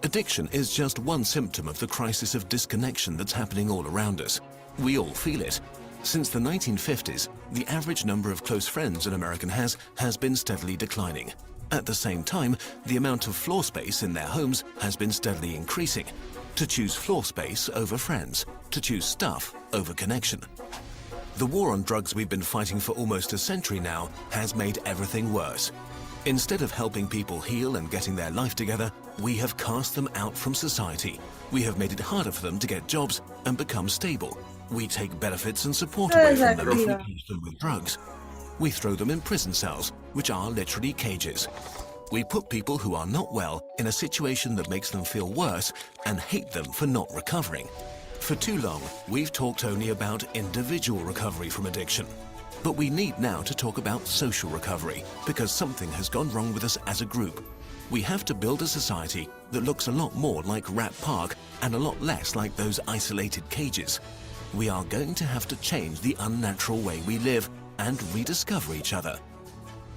Addiction is just one symptom of the crisis of disconnection that's happening all around us. We all feel it. Since the 1950s, the average number of close friends an American has been steadily declining. At the same time, the amount of floor space in their homes has been steadily increasing. To choose floor space over friends, to choose stuff over connection. The war on drugs we've been fighting for almost a century now has made everything worse. Instead of helping people heal and getting their life together, we have cast them out from society. We have made it harder for them to get jobs and become stable. We take benefits and support away from them if we use them with drugs. We throw them in prison cells, which are literally cages. We put people who are not well in a situation that makes them feel worse and hate them for not recovering. For too long, we've talked only about individual recovery from addiction. But we need now to talk about social recovery, because something has gone wrong with us as a group. We have to build a society that looks a lot more like Rat Park and a lot less like those isolated cages. We are going to have to change the unnatural way we live and rediscover each other.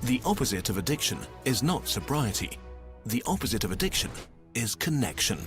The opposite of addiction is not sobriety. The opposite of addiction is connection.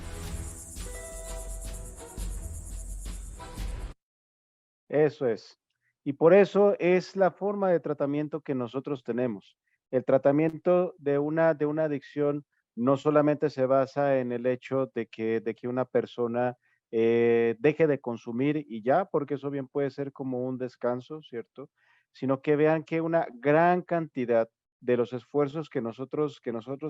Eso es. Y por eso es la forma de tratamiento que nosotros tenemos. El tratamiento de una adicción no solamente se basa en el hecho de que una persona deje de consumir y ya, porque eso bien puede ser como un descanso, ¿cierto? Sino que vean que una gran cantidad de los esfuerzos que nosotros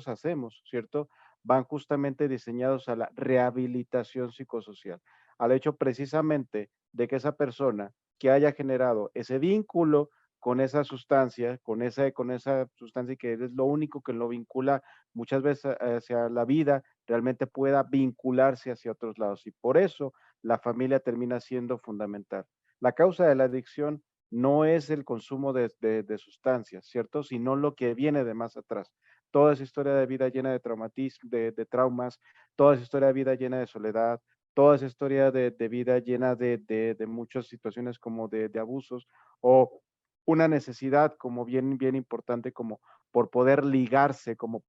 hacemos, ¿cierto? Van justamente diseñados a la rehabilitación psicosocial, al hecho precisamente de que esa persona que haya generado ese vínculo con esa sustancia, con esa sustancia que es lo único que lo vincula muchas veces hacia la vida, realmente pueda vincularse hacia otros lados. Y por eso la familia termina siendo fundamental. La causa de la adicción no es el consumo de sustancias, ¿cierto? Sino lo que viene de más atrás. Toda esa historia de vida llena de traumatismo, de traumas, toda esa historia de vida llena de soledad, toda esa historia de vida llena de muchas situaciones como de abusos o una necesidad como bien importante como por poder ligarse, como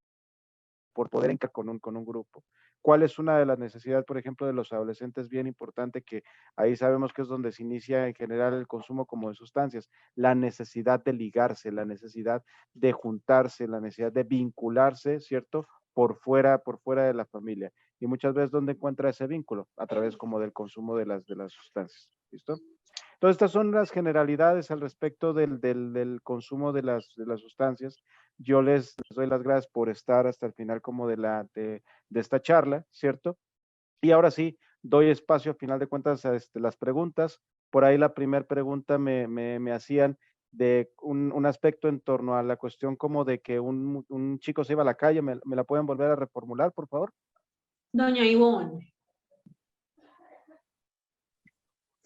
por poder entrar con un grupo. ¿Cuál es una de las necesidades, por ejemplo, de los adolescentes bien importante que ahí sabemos que es donde se inicia en general el consumo como de sustancias? La necesidad de ligarse, la necesidad de juntarse, la necesidad de vincularse, ¿cierto? Por fuera de la familia. Y muchas veces, ¿dónde encuentra ese vínculo? A través como del consumo de las sustancias. ¿Listo? Entonces, estas son las generalidades al respecto del consumo de las sustancias. Yo les doy las gracias por estar hasta el final como de esta charla, ¿cierto? Y ahora sí, doy espacio a final de cuentas a las preguntas. Por ahí la primera pregunta me hacían de un aspecto en torno a la cuestión como de que un chico se iba a la calle. ¿Me la pueden volver a reformular, por favor? Doña Ivonne.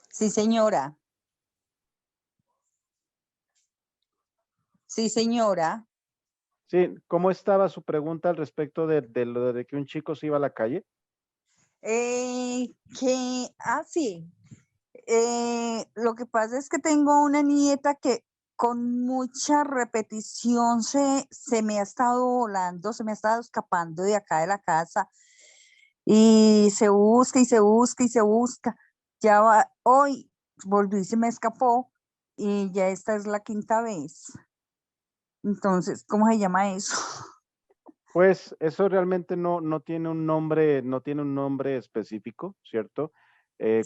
Sí, señora. Sí, señora. Sí, ¿cómo estaba su pregunta al respecto de lo de que un chico se iba a la calle? Sí. Lo que pasa es que tengo una nieta que con mucha repetición se me ha estado volando, se me ha estado escapando de acá de la casa y se busca y se busca y se busca. Hoy volvió y se me escapó y ya esta es la quinta vez. Entonces, ¿cómo se llama eso? Pues eso realmente no tiene un nombre específico, ¿cierto? Sí.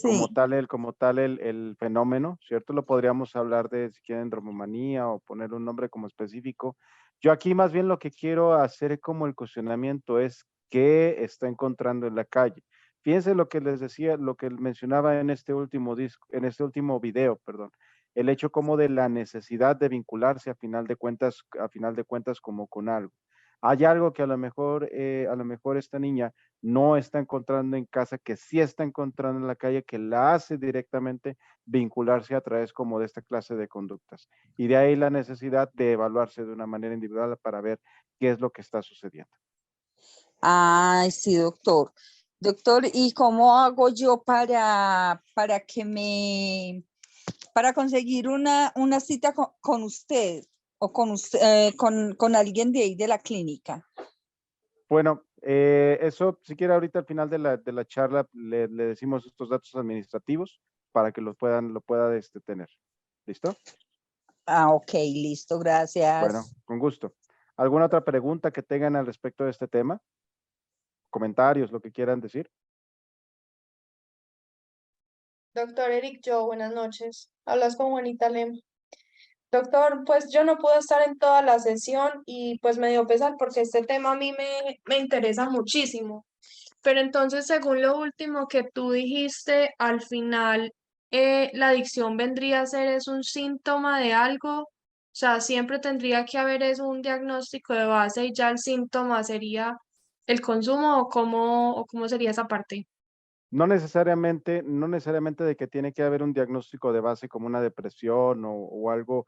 Como tal el fenómeno, ¿cierto? Lo podríamos hablar de, si quieren, dromomanía o poner un nombre como específico. Yo aquí más bien lo que quiero hacer como el cuestionamiento es qué está encontrando en la calle. Fíjense lo que les decía, lo que mencionaba en este último video, perdón. El hecho como de la necesidad de vincularse a final de cuentas como con algo. Hay algo que a lo mejor esta niña no está encontrando en casa, que sí está encontrando en la calle, que la hace directamente vincularse a través como de esta clase de conductas. Y de ahí la necesidad de evaluarse de una manera individual para ver qué es lo que está sucediendo. Ay, sí, doctor. Doctor, ¿y cómo hago yo para conseguir una cita con usted o con alguien de ahí de la clínica? Bueno, eso, si quiere, ahorita al final de la charla le decimos estos datos administrativos para que lo pueda tener. ¿Listo? Ok, listo, gracias. Bueno, con gusto. ¿Alguna otra pregunta que tengan al respecto de este tema? ¿Comentarios, lo que quieran decir? Doctor Eric, buenas noches. Hablas con Juanita Lem. Doctor, pues yo no pude estar en toda la sesión y pues me dio pesar porque este tema a mí me interesa muchísimo. Pero entonces, según lo último que tú dijiste, al final la adicción vendría a ser es un síntoma de algo. O sea, siempre tendría que haber es un diagnóstico de base y ya el síntoma sería el consumo o cómo sería esa parte. No necesariamente de que tiene que haber un diagnóstico de base como una depresión o algo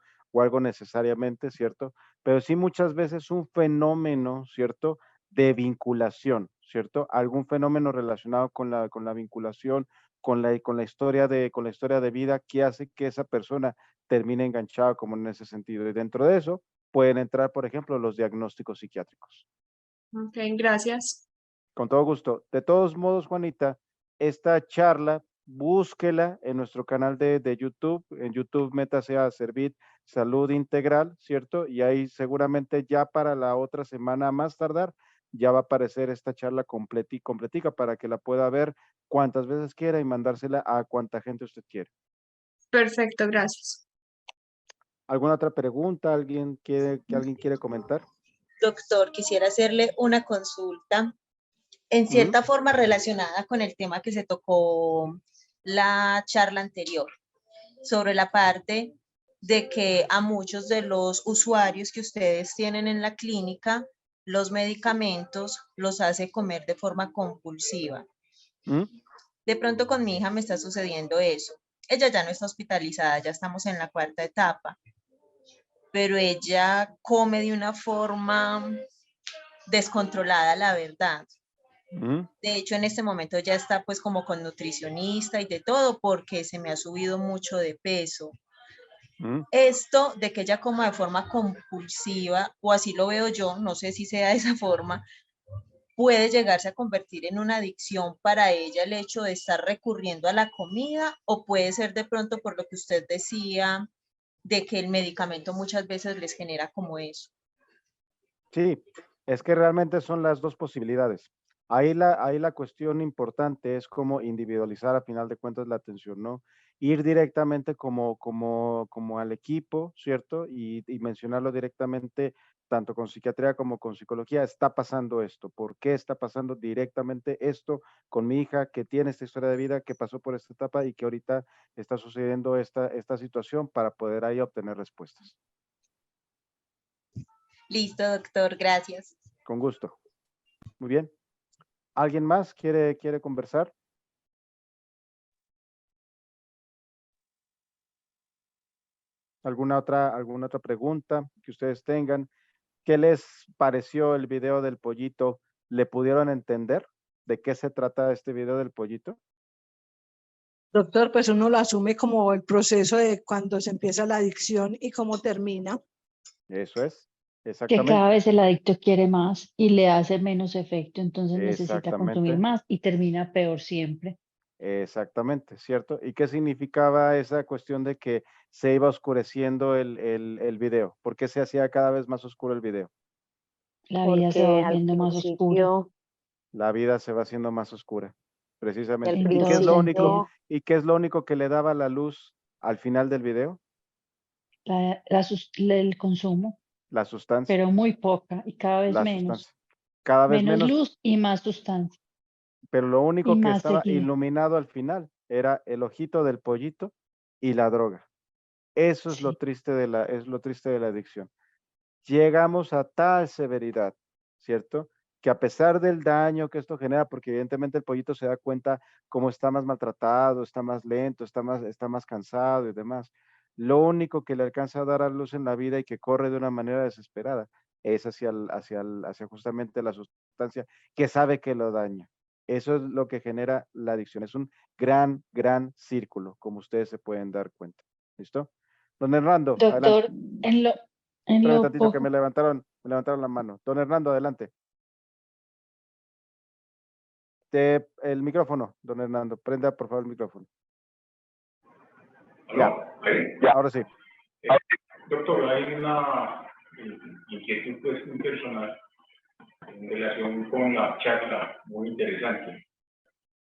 necesariamente, ¿cierto? Pero sí muchas veces un fenómeno, ¿cierto? de vinculación, ¿cierto? Algún fenómeno relacionado con la vinculación, con la historia de vida que hace que esa persona termine enganchada como en ese sentido. Y dentro de eso pueden entrar, por ejemplo, los diagnósticos psiquiátricos. Ok, gracias. Con todo gusto. De todos modos, Juanita, esta charla, búsquela en nuestro canal de YouTube. En YouTube, métase a Servit Salud Integral, ¿cierto? Y ahí seguramente ya para la otra semana, a más tardar, ya va a aparecer esta charla completica para que la pueda ver cuantas veces quiera y mandársela a cuanta gente usted quiere. Perfecto, gracias. ¿Alguna otra pregunta? ¿Alguien quiere comentar? Doctor, quisiera hacerle una consulta en cierta forma relacionada con el tema que se tocó la charla anterior, sobre la parte de que a muchos de los usuarios que ustedes tienen en la clínica, los medicamentos los hace comer de forma compulsiva. De pronto con mi hija me está sucediendo eso. Ella ya no está hospitalizada, ya estamos en la 4ª etapa, pero ella come de una forma descontrolada, la verdad. De hecho, en este momento ya está pues como con nutricionista y de todo porque se me ha subido mucho de peso. Esto de que ella coma de forma compulsiva, o así lo veo yo, no sé si sea de esa forma, puede llegarse a convertir en una adicción para ella el hecho de estar recurriendo a la comida, o puede ser de pronto por lo que usted decía, de que el medicamento muchas veces les genera como eso. Sí, es que realmente son las dos posibilidades. Ahí la cuestión importante es cómo individualizar a final de cuentas la atención, ¿no? Ir directamente como al equipo, ¿cierto? Y mencionarlo directamente tanto con psiquiatría como con psicología. Está pasando esto. ¿Por qué está pasando directamente esto con mi hija que tiene esta historia de vida, que pasó por esta etapa y que ahorita está sucediendo esta situación para poder ahí obtener respuestas? Listo, doctor. Gracias. Con gusto. Muy bien. ¿Alguien más quiere conversar? ¿Alguna otra pregunta que ustedes tengan? ¿Qué les pareció el video del pollito? ¿Le pudieron entender de qué se trata este video del pollito? Doctor, pues uno lo asume como el proceso de cuando se empieza la adicción y cómo termina. Eso es, Que exactamente. cada vez el adicto quiere más y le hace menos efecto, entonces necesita consumir Exactamente. más y termina peor siempre. Exactamente, ¿cierto? ¿Y qué significaba esa cuestión de que se iba oscureciendo el video? ¿Por qué se hacía cada vez más oscuro el video? La vida se va Porque al volviendo más oscura. principio, La vida se va haciendo más oscura, precisamente. al ¿Y qué es lo único, principio, que le daba la luz al final del video? El consumo, La sustancia, pero muy poca y cada vez la menos. sustancia. Cada vez Menos menos, luz y más sustancia. pero lo Y único que más estaba seguido. iluminado al final era el ojito del pollito y la droga. Eso es lo Sí. triste de la adicción. Llegamos a tal severidad, ¿cierto? Que a pesar del daño que esto genera, porque evidentemente el pollito se da cuenta cómo está más maltratado, está más lento, está más cansado y demás. Lo único que le alcanza a dar a luz en la vida y que corre de una manera desesperada es hacia justamente la sustancia que sabe que lo daña. Eso es lo que genera la adicción. Es un gran círculo, como ustedes se pueden dar cuenta. ¿Listo? Don Hernando, adelante. Doctor, en Espérame lo tantito que poco, me levantaron la mano. Don Hernando, adelante. El micrófono, don Hernando. Prenda, por favor, el micrófono. Ya, ahora sí. Doctor, hay una inquietud pues muy personal en relación con la charla, muy interesante.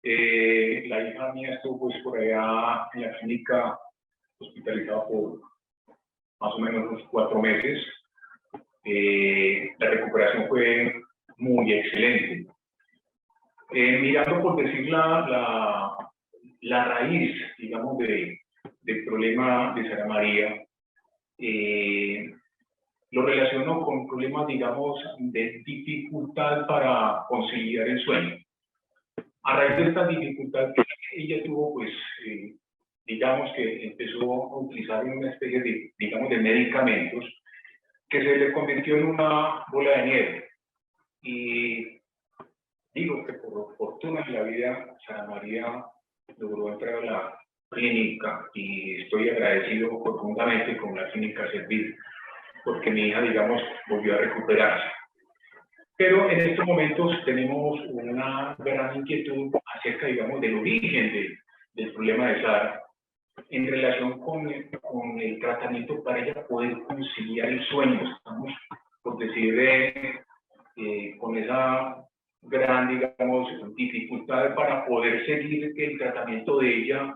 La hija mía estuvo pues por allá en la clínica hospitalizada por más o menos unos 4 meses. La recuperación fue muy excelente. Mirando por decir la raíz, digamos, del problema de Sara María, lo relaciono con problemas, digamos, de dificultad para conciliar el sueño. A raíz de esta dificultad que ella tuvo, pues, digamos que empezó a utilizar una especie de, digamos, de medicamentos que se le convirtió en una bola de nieve. Y digo que por fortuna en la vida, Sara María logró entrar a la clínica y estoy agradecido profundamente con la clínica Servir, porque mi hija, digamos, volvió a recuperarse. Pero en estos momentos tenemos una gran inquietud acerca, digamos, del origen del problema de Sara en relación con el tratamiento para ella poder conciliar el sueño. Estamos, por decir, con esa gran, digamos, dificultad para poder seguir que el tratamiento de ella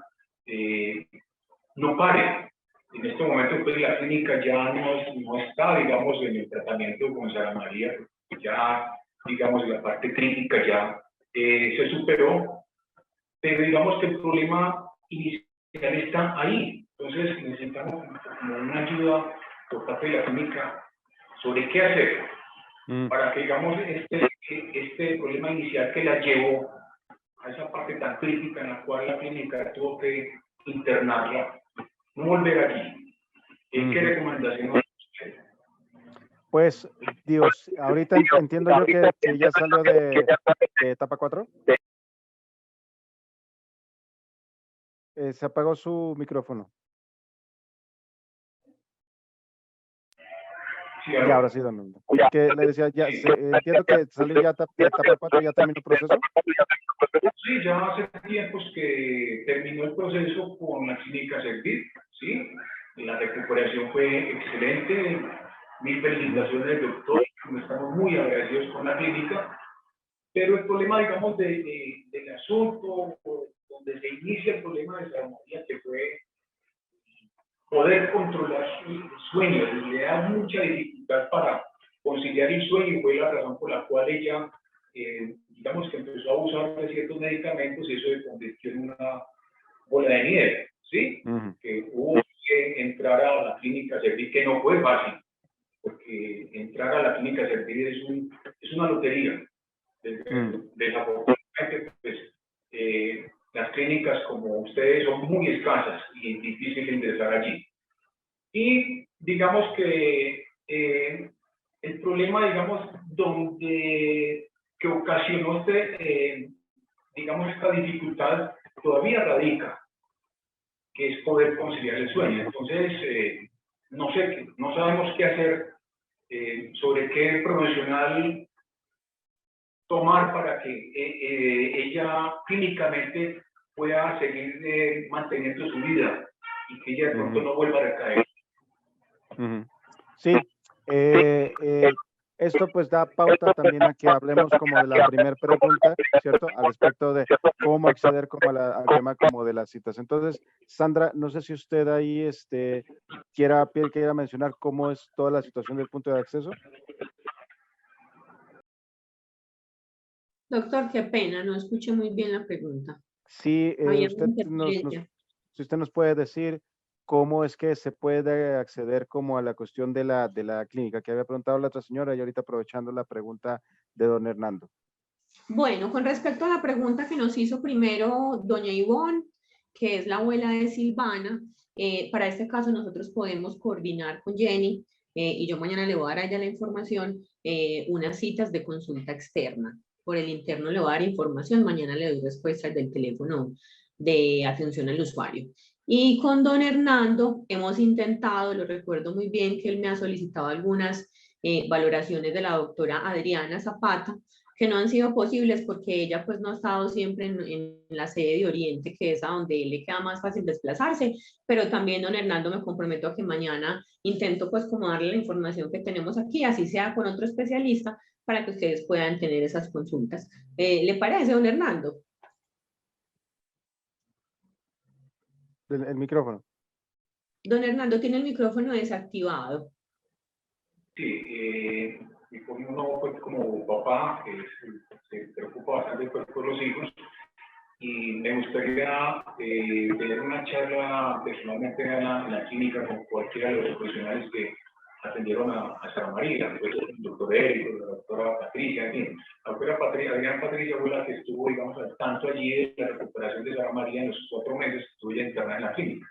no pare. En este momento, pues, la clínica ya no está, digamos, en el tratamiento con Sara María, ya, digamos, la parte crítica ya se superó, pero digamos que el problema inicial está ahí. Entonces necesitamos como una ayuda por parte de la clínica sobre qué hacer para que, digamos, este problema inicial que la llevó a esa parte tan crítica en la cual la clínica tuvo que internarla, no volver aquí. ¿Qué recomendaciones? Pues, Dios, ahorita entiendo yo que ya salió de etapa 4. Se apagó su micrófono. Sí, ya, ahora sí, don Nando. Que le decía, ya, entiendo que salió ya de etapa 4, ya terminó el proceso. Sí, ya hace tiempos que terminó el proceso con la clínica Servir, ¿sí? La recuperación fue excelente. Mil felicitaciones, doctor. Estamos muy agradecidos con la clínica. Pero el problema, digamos, del asunto, donde se inicia el problema de Sara María, que fue poder controlar su sueño. Le da mucha dificultad para conciliar el sueño y fue la razón por la cual ella, digamos, que empezó a usar de ciertos medicamentos y eso se convirtió en una bola de nieve, ¿sí? Que hubo que entrar a la clínica Servir, que no fue fácil, porque entrar a la clínica Servir es una lotería. Desafortunadamente, pues, las clínicas como ustedes son muy escasas y es difícil ingresar allí. Y digamos que el problema, digamos, que ocasionó digamos, esta dificultad todavía radica, que es poder conciliar el sueño. Entonces, no sabemos qué hacer, sobre qué profesional tomar para que ella clínicamente pueda seguir manteniendo su vida y que ella de pronto no vuelva a recaer. Sí, esto pues da pauta también a que hablemos como de la primera pregunta, ¿cierto? Al respecto de cómo acceder como al tema como de las citas. Entonces, Sandra, no sé si usted ahí quiera mencionar cómo es toda la situación del punto de acceso. Doctor, qué pena, no escuché muy bien la pregunta. Sí, si usted nos puede decir cómo es que se puede acceder como a la cuestión de la clínica, que había preguntado la otra señora y ahorita aprovechando la pregunta de don Hernando. Bueno, con respecto a la pregunta que nos hizo primero doña Ivonne, que es la abuela de Silvana, para este caso nosotros podemos coordinar con Jenny y yo mañana le voy a dar a ella la información, unas citas de consulta externa. Por el interno le voy a dar información, mañana le doy respuestas del teléfono de atención al usuario. Y con don Hernando hemos intentado, lo recuerdo muy bien, que él me ha solicitado algunas valoraciones de la doctora Adriana Zapata, que no han sido posibles porque ella pues no ha estado siempre en la sede de Oriente, que es a donde le queda más fácil desplazarse, pero también don Hernando me comprometo a que mañana intento pues como darle la información que tenemos aquí, así sea con otro especialista, para que ustedes puedan tener esas consultas. ¿Le parece, don Hernando? El micrófono. Don Hernando tiene el micrófono desactivado. Sí, uno pues, como papá se preocupa bastante por los hijos y me gustaría tener una charla personalmente en la clínica con cualquiera de los profesionales que atendieron a Sara María, pues, el doctor Eric, la doctora Patricia, en fin. La doctora Adriana Patricia fue la que estuvo, digamos, al tanto allí de la recuperación de Sara María en los 4 meses que estuvo ya internada en la clínica.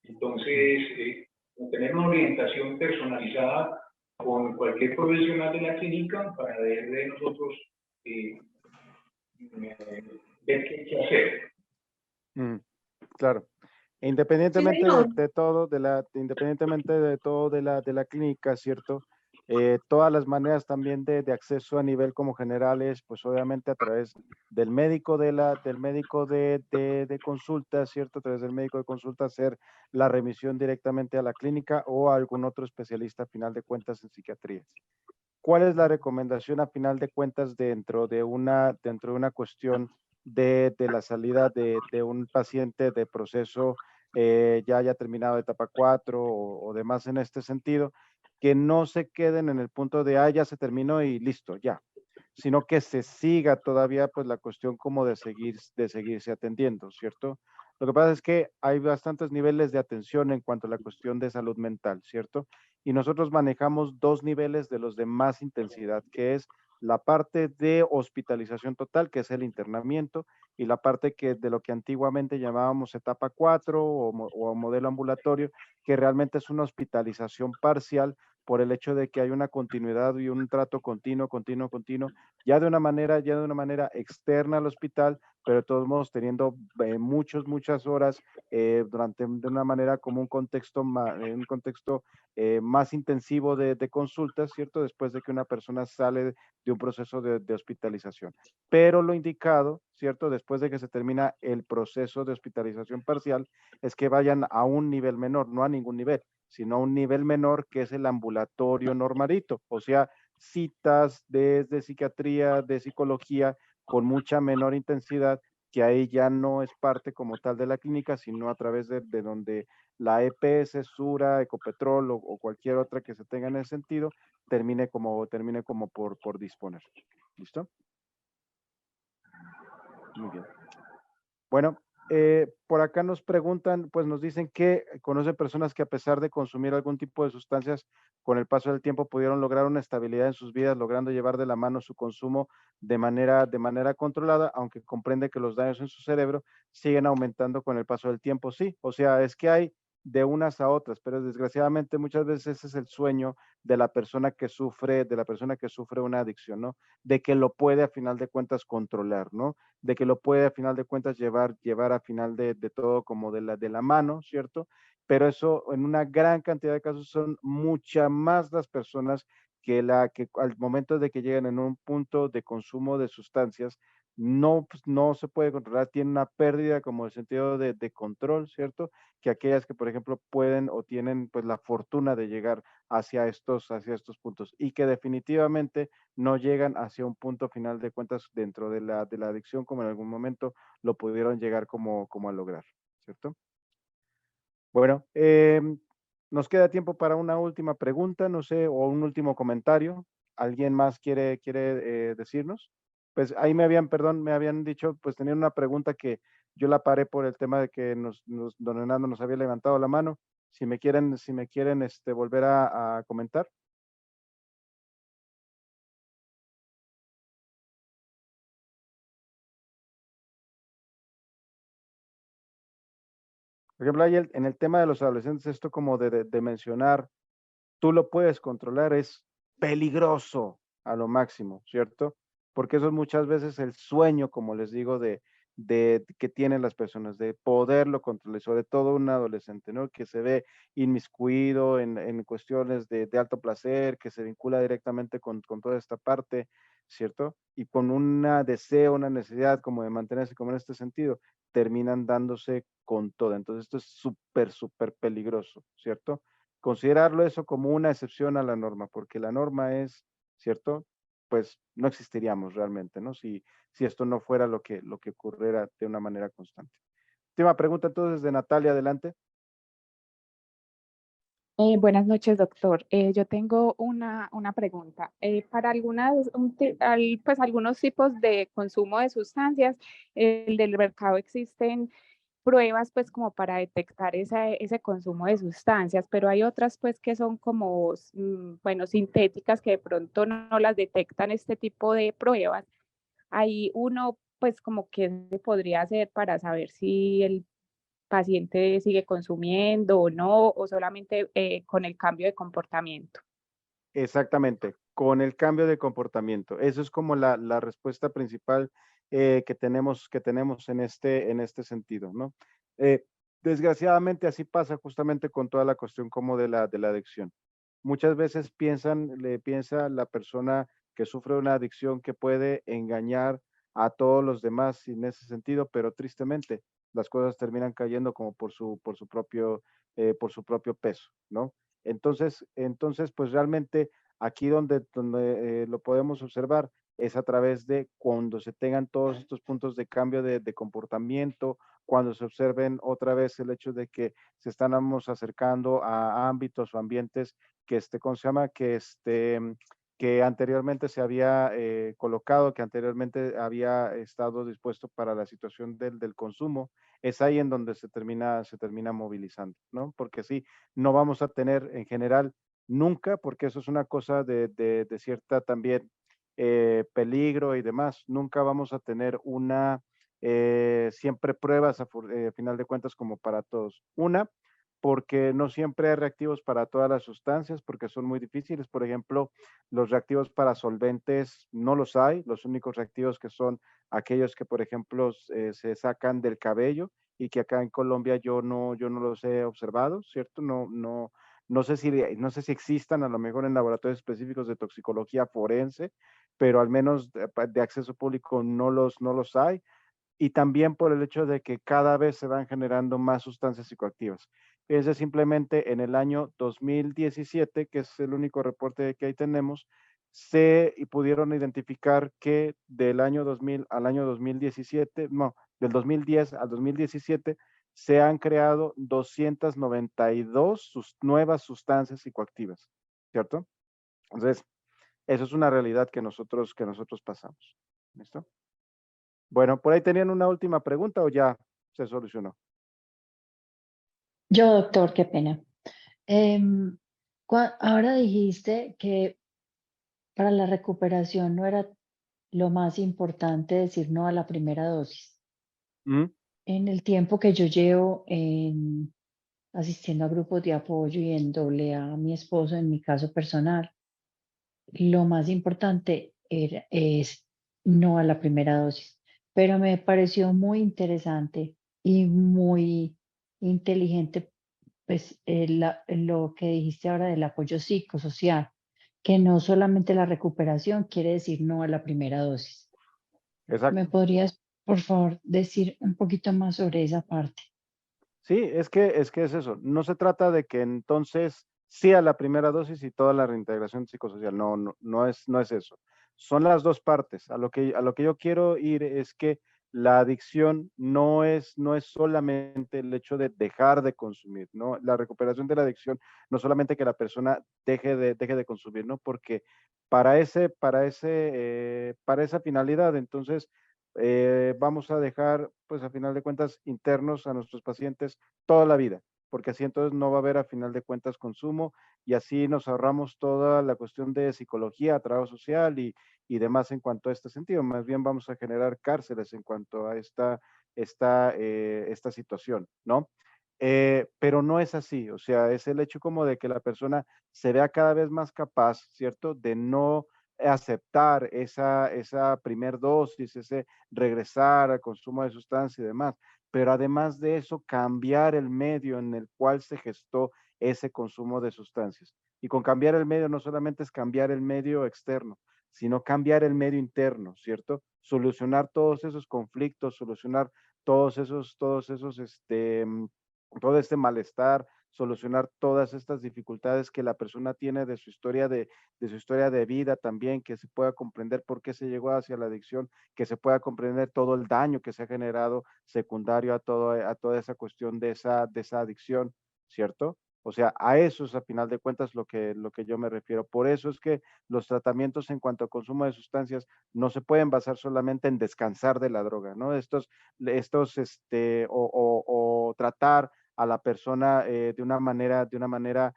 Entonces, tener una orientación personalizada con cualquier profesional de la clínica para ver de nosotros ver qué hay que hacer. Claro. Independientemente de todo, independientemente de todo de la clínica, ¿cierto? Todas las maneras también de acceso a nivel como generales, pues obviamente a través del médico del médico de consulta, ¿cierto? A través del médico de consulta hacer la remisión directamente a la clínica o a algún otro especialista a final de cuentas en psiquiatría. ¿Cuál es la recomendación a final de cuentas dentro de una cuestión de la salida de un paciente de proceso ya haya terminado etapa 4 o demás en este sentido, que no se queden en el punto de, ya se terminó y listo, ya, sino que se siga todavía pues la cuestión como de seguirse atendiendo, ¿cierto? Lo que pasa es que hay bastantes niveles de atención en cuanto a la cuestión de salud mental, ¿cierto? Y nosotros manejamos dos niveles de los de más intensidad, que es la parte de hospitalización total, que es el internamiento, y la parte de lo que antiguamente llamábamos etapa 4 o modelo ambulatorio, que realmente es una hospitalización parcial por el hecho de que hay una continuidad y un trato continuo, ya de una manera externa al hospital, pero de todos modos teniendo muchas horas de una manera como un contexto más intensivo de consultas, ¿cierto? Después de que una persona sale de un proceso de hospitalización. Pero lo indicado, ¿cierto? Después de que se termina el proceso de hospitalización parcial, es que vayan a un nivel menor, no a ningún nivel, sino a un nivel menor que es el ambulatorio normalito, o sea, citas desde psiquiatría, de psicología, con mucha menor intensidad, que ahí ya no es parte como tal de la clínica, sino a través de donde la EPS, Sura, Ecopetrol o cualquier otra que se tenga en ese sentido, termine como por disponer. ¿Listo? Muy bien. Bueno, por acá nos preguntan, pues nos dicen que conocen personas que a pesar de consumir algún tipo de sustancias, con el paso del tiempo pudieron lograr una estabilidad en sus vidas, logrando llevar de la mano su consumo de manera controlada, aunque comprende que los daños en su cerebro siguen aumentando con el paso del tiempo. Sí, o sea, es que hay de unas a otras, pero desgraciadamente muchas veces ese es el sueño de la persona que sufre una adicción, ¿no? De que lo puede a final de cuentas controlar, ¿no? De que lo puede a final de cuentas llevar a final de todo como de la mano, ¿cierto? Pero eso en una gran cantidad de casos son muchas más las personas que al momento de que llegan en un punto de consumo de sustancias, pues, no se puede controlar, tiene una pérdida como de sentido de control, ¿cierto? Que aquellas que, por ejemplo, pueden o tienen pues la fortuna de llegar hacia estos puntos y que definitivamente no llegan hacia un punto final de cuentas dentro de la adicción como en algún momento lo pudieron llegar como a lograr, ¿cierto? Bueno, nos queda tiempo para una última pregunta, no sé, o un último comentario. ¿Alguien más quiere decirnos? Pues ahí me habían dicho, pues tenían una pregunta que yo la paré por el tema de que don Hernando nos había levantado la mano. Si me quieren volver a comentar. Por ejemplo, ahí en el tema de los adolescentes, esto como de mencionar, tú lo puedes controlar, es peligroso a lo máximo, ¿cierto? Porque eso es muchas veces el sueño, como les digo, de que tienen las personas, de poderlo controlar, sobre todo un adolescente, ¿no? Que se ve inmiscuido en cuestiones de alto placer, que se vincula directamente con toda esta parte, ¿cierto? Y con un deseo, una necesidad como de mantenerse como en este sentido, terminan dándose con todo. Entonces esto es súper peligroso, ¿cierto? Considerarlo eso como una excepción a la norma, porque la norma es, ¿cierto? Pues no existiríamos realmente, ¿no? Si esto no fuera lo que ocurriera de una manera constante. Última pregunta entonces de Natalia, adelante. Buenas noches, doctor. Yo tengo una pregunta. Para pues algunos tipos de consumo de sustancias, el del mercado existen pruebas pues como para detectar ese consumo de sustancias, pero hay otras pues que son como, bueno, sintéticas que de pronto no las detectan este tipo de pruebas. Hay uno pues como que se podría hacer para saber si el paciente sigue consumiendo o no, o solamente con el cambio de comportamiento. Exactamente, con el cambio de comportamiento. Eso es como la respuesta principal que tenemos en este sentido, ¿no? Desgraciadamente así pasa justamente con toda la cuestión como de la adicción. Muchas veces piensa la persona que sufre una adicción que puede engañar a todos los demás en ese sentido, pero tristemente las cosas terminan cayendo como por su propio peso, ¿no? Entonces, pues realmente aquí donde lo podemos observar es a través de cuando se tengan todos estos puntos de cambio de comportamiento, cuando se observen otra vez el hecho de que se estamos acercando a ámbitos o ambientes ¿cómo se llama? Que anteriormente se había colocado, que anteriormente había estado dispuesto para la situación del consumo, es ahí en donde se termina movilizando, ¿no? Porque sí, no vamos a tener en general nunca, porque eso es una cosa de cierta también peligro y demás, nunca vamos a tener siempre pruebas a final de cuentas como para todos. Porque no siempre hay reactivos para todas las sustancias, porque son muy difíciles. Por ejemplo, los reactivos para solventes no los hay. Los únicos reactivos que son aquellos que, por ejemplo, se sacan del cabello y que acá en Colombia yo no los he observado, ¿cierto? No sé si existan a lo mejor en laboratorios específicos de toxicología forense, pero al menos de acceso público no los hay. Y también por el hecho de que cada vez se van generando más sustancias psicoactivas. Fíjense simplemente en el año 2017, que es el único reporte que ahí tenemos, y pudieron identificar que del año 2000 al año 2017, no, del 2010 al 2017, se han creado 292 nuevas sustancias psicoactivas, ¿cierto? Entonces, eso es una realidad que nosotros pasamos. ¿Listo? Bueno, por ahí tenían una última pregunta o ya se solucionó. Yo, doctor, qué pena. Ahora dijiste que para la recuperación no era lo más importante decir no a la primera dosis. Ujú. En el tiempo que yo llevo asistiendo a grupos de apoyo y en AA a mi esposo, en mi caso personal, lo más importante es no a la primera dosis. Pero me pareció muy interesante y muy inteligente, pues, lo que dijiste ahora del apoyo psicosocial, que no solamente la recuperación quiere decir no a la primera dosis. Exacto. ¿Me podrías, por favor, decir un poquito más sobre esa parte? Sí, es eso. No se trata de que entonces sí a la primera dosis y toda la reintegración psicosocial. No es eso. Son las dos partes. A lo que yo quiero ir es que la adicción no es solamente el hecho de dejar de consumir, ¿no? La recuperación de la adicción no solamente que la persona deje de consumir, ¿no? Porque para esa finalidad, entonces, vamos a dejar, pues a final de cuentas, internos a nuestros pacientes toda la vida, porque así entonces no va a haber a final de cuentas consumo y así nos ahorramos toda la cuestión de psicología, trabajo social y demás en cuanto a este sentido. Más bien vamos a generar cárceles en cuanto a esta situación, ¿no? Pero no es así, o sea, es el hecho como de que la persona se vea cada vez más capaz, ¿cierto? De no aceptar esa primer dosis, ese regresar al consumo de sustancia y demás, pero además de eso, cambiar el medio en el cual se gestó ese consumo de sustancias. Y con cambiar el medio no solamente es cambiar el medio externo, sino cambiar el medio interno, ¿cierto? Solucionar todos esos conflictos, solucionar todo este malestar, solucionar todas estas dificultades que la persona tiene de su historia de vida también, que se pueda comprender por qué se llegó hacia la adicción, que se pueda comprender todo el daño que se ha generado secundario a toda esa cuestión de esa adicción, ¿cierto? O sea, a eso es a final de cuentas lo que yo me refiero. Por eso es que los tratamientos en cuanto a consumo de sustancias no se pueden basar solamente en descansar de la droga, ¿no? O tratar a la persona de una manera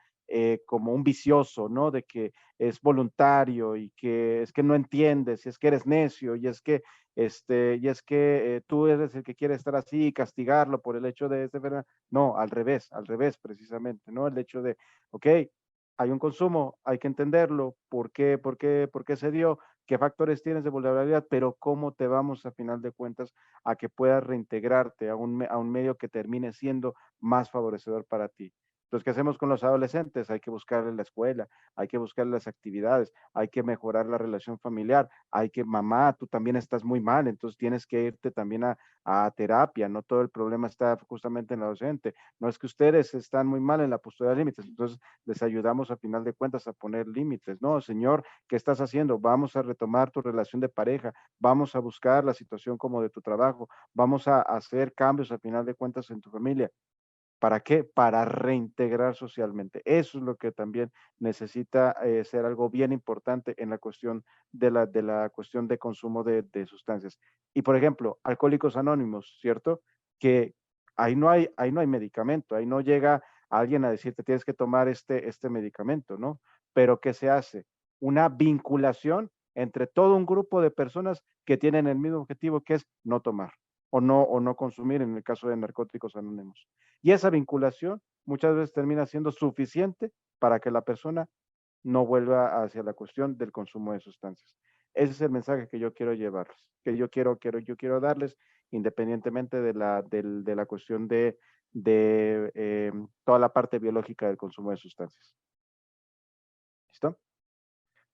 como un vicioso, ¿no? De que es voluntario y que es que no entiendes, y es que eres necio, y es que tú eres el que quiere estar así y castigarlo por el hecho de no, al revés, precisamente, ¿no? El hecho de, ok, hay un consumo, hay que entenderlo, por qué se dio, qué factores tienes de vulnerabilidad, pero cómo te vamos a final de cuentas a que puedas reintegrarte a un medio que termine siendo más favorecedor para ti. Entonces, ¿qué hacemos con los adolescentes? Hay que buscarles la escuela, hay que buscarles las actividades, hay que mejorar la relación familiar, hay que, mamá, tú también estás muy mal, entonces tienes que irte también a terapia, no todo el problema está justamente en la docente, no es que ustedes están muy mal en la postura de límites, entonces les ayudamos a final de cuentas a poner límites. No, señor, ¿qué estás haciendo? Vamos a retomar tu relación de pareja, vamos a buscar la situación como de tu trabajo, vamos a hacer cambios a final de cuentas en tu familia. ¿Para qué? Para reintegrar socialmente. Eso es lo que también necesita ser algo bien importante en la cuestión de la cuestión de consumo de sustancias. Y por ejemplo, Alcohólicos Anónimos, ¿cierto? Que ahí no hay medicamento, ahí no llega alguien a decirte tienes que tomar este medicamento, ¿no? Pero ¿qué se hace? Una vinculación entre todo un grupo de personas que tienen el mismo objetivo, que es no tomar o no consumir en el caso de Narcóticos Anónimos. Y esa vinculación muchas veces termina siendo suficiente para que la persona no vuelva hacia la cuestión del consumo de sustancias. Ese es el mensaje que yo quiero llevarles, que yo quiero darles, independientemente de la cuestión de toda la parte biológica del consumo de sustancias. ¿Listo?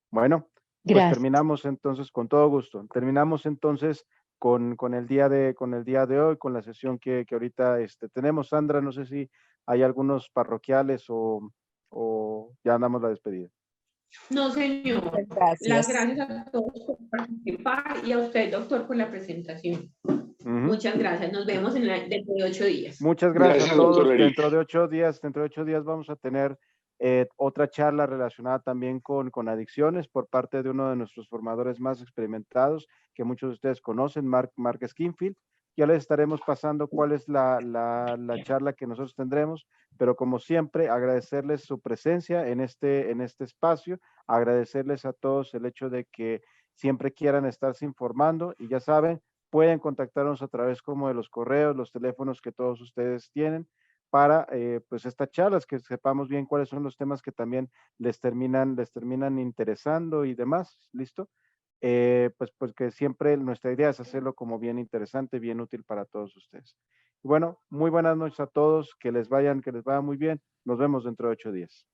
Bueno, pues Gracias. terminamos entonces, con todo gusto, terminamos entonces con el día de hoy, con la sesión que ahorita tenemos. Sandra, no sé si hay algunos parroquiales o ya damos la despedida. No, señor. Muchas Las gracias. gracias a todos por participar y a usted, doctor, por la presentación. Muchas gracias. Nos vemos dentro de 8 días. Muchas gracias a todos. Doctor Eric. Dentro de 8 días vamos a tener otra charla relacionada también con adicciones por parte de uno de nuestros formadores más experimentados, que muchos de ustedes conocen, Mark Skinfield. Ya les estaremos pasando cuál es la charla que nosotros tendremos, pero como siempre, agradecerles su presencia en este espacio, agradecerles a todos el hecho de que siempre quieran estarse informando y ya saben, pueden contactarnos a través como de los correos, los teléfonos que todos ustedes tienen para pues estas charlas, que sepamos bien cuáles son los temas que también les terminan interesando y demás, ¿listo? Pues porque siempre nuestra idea es hacerlo como bien interesante, bien útil para todos ustedes. Y bueno, muy buenas noches a todos, que les vaya muy bien. Nos vemos dentro de 8 días.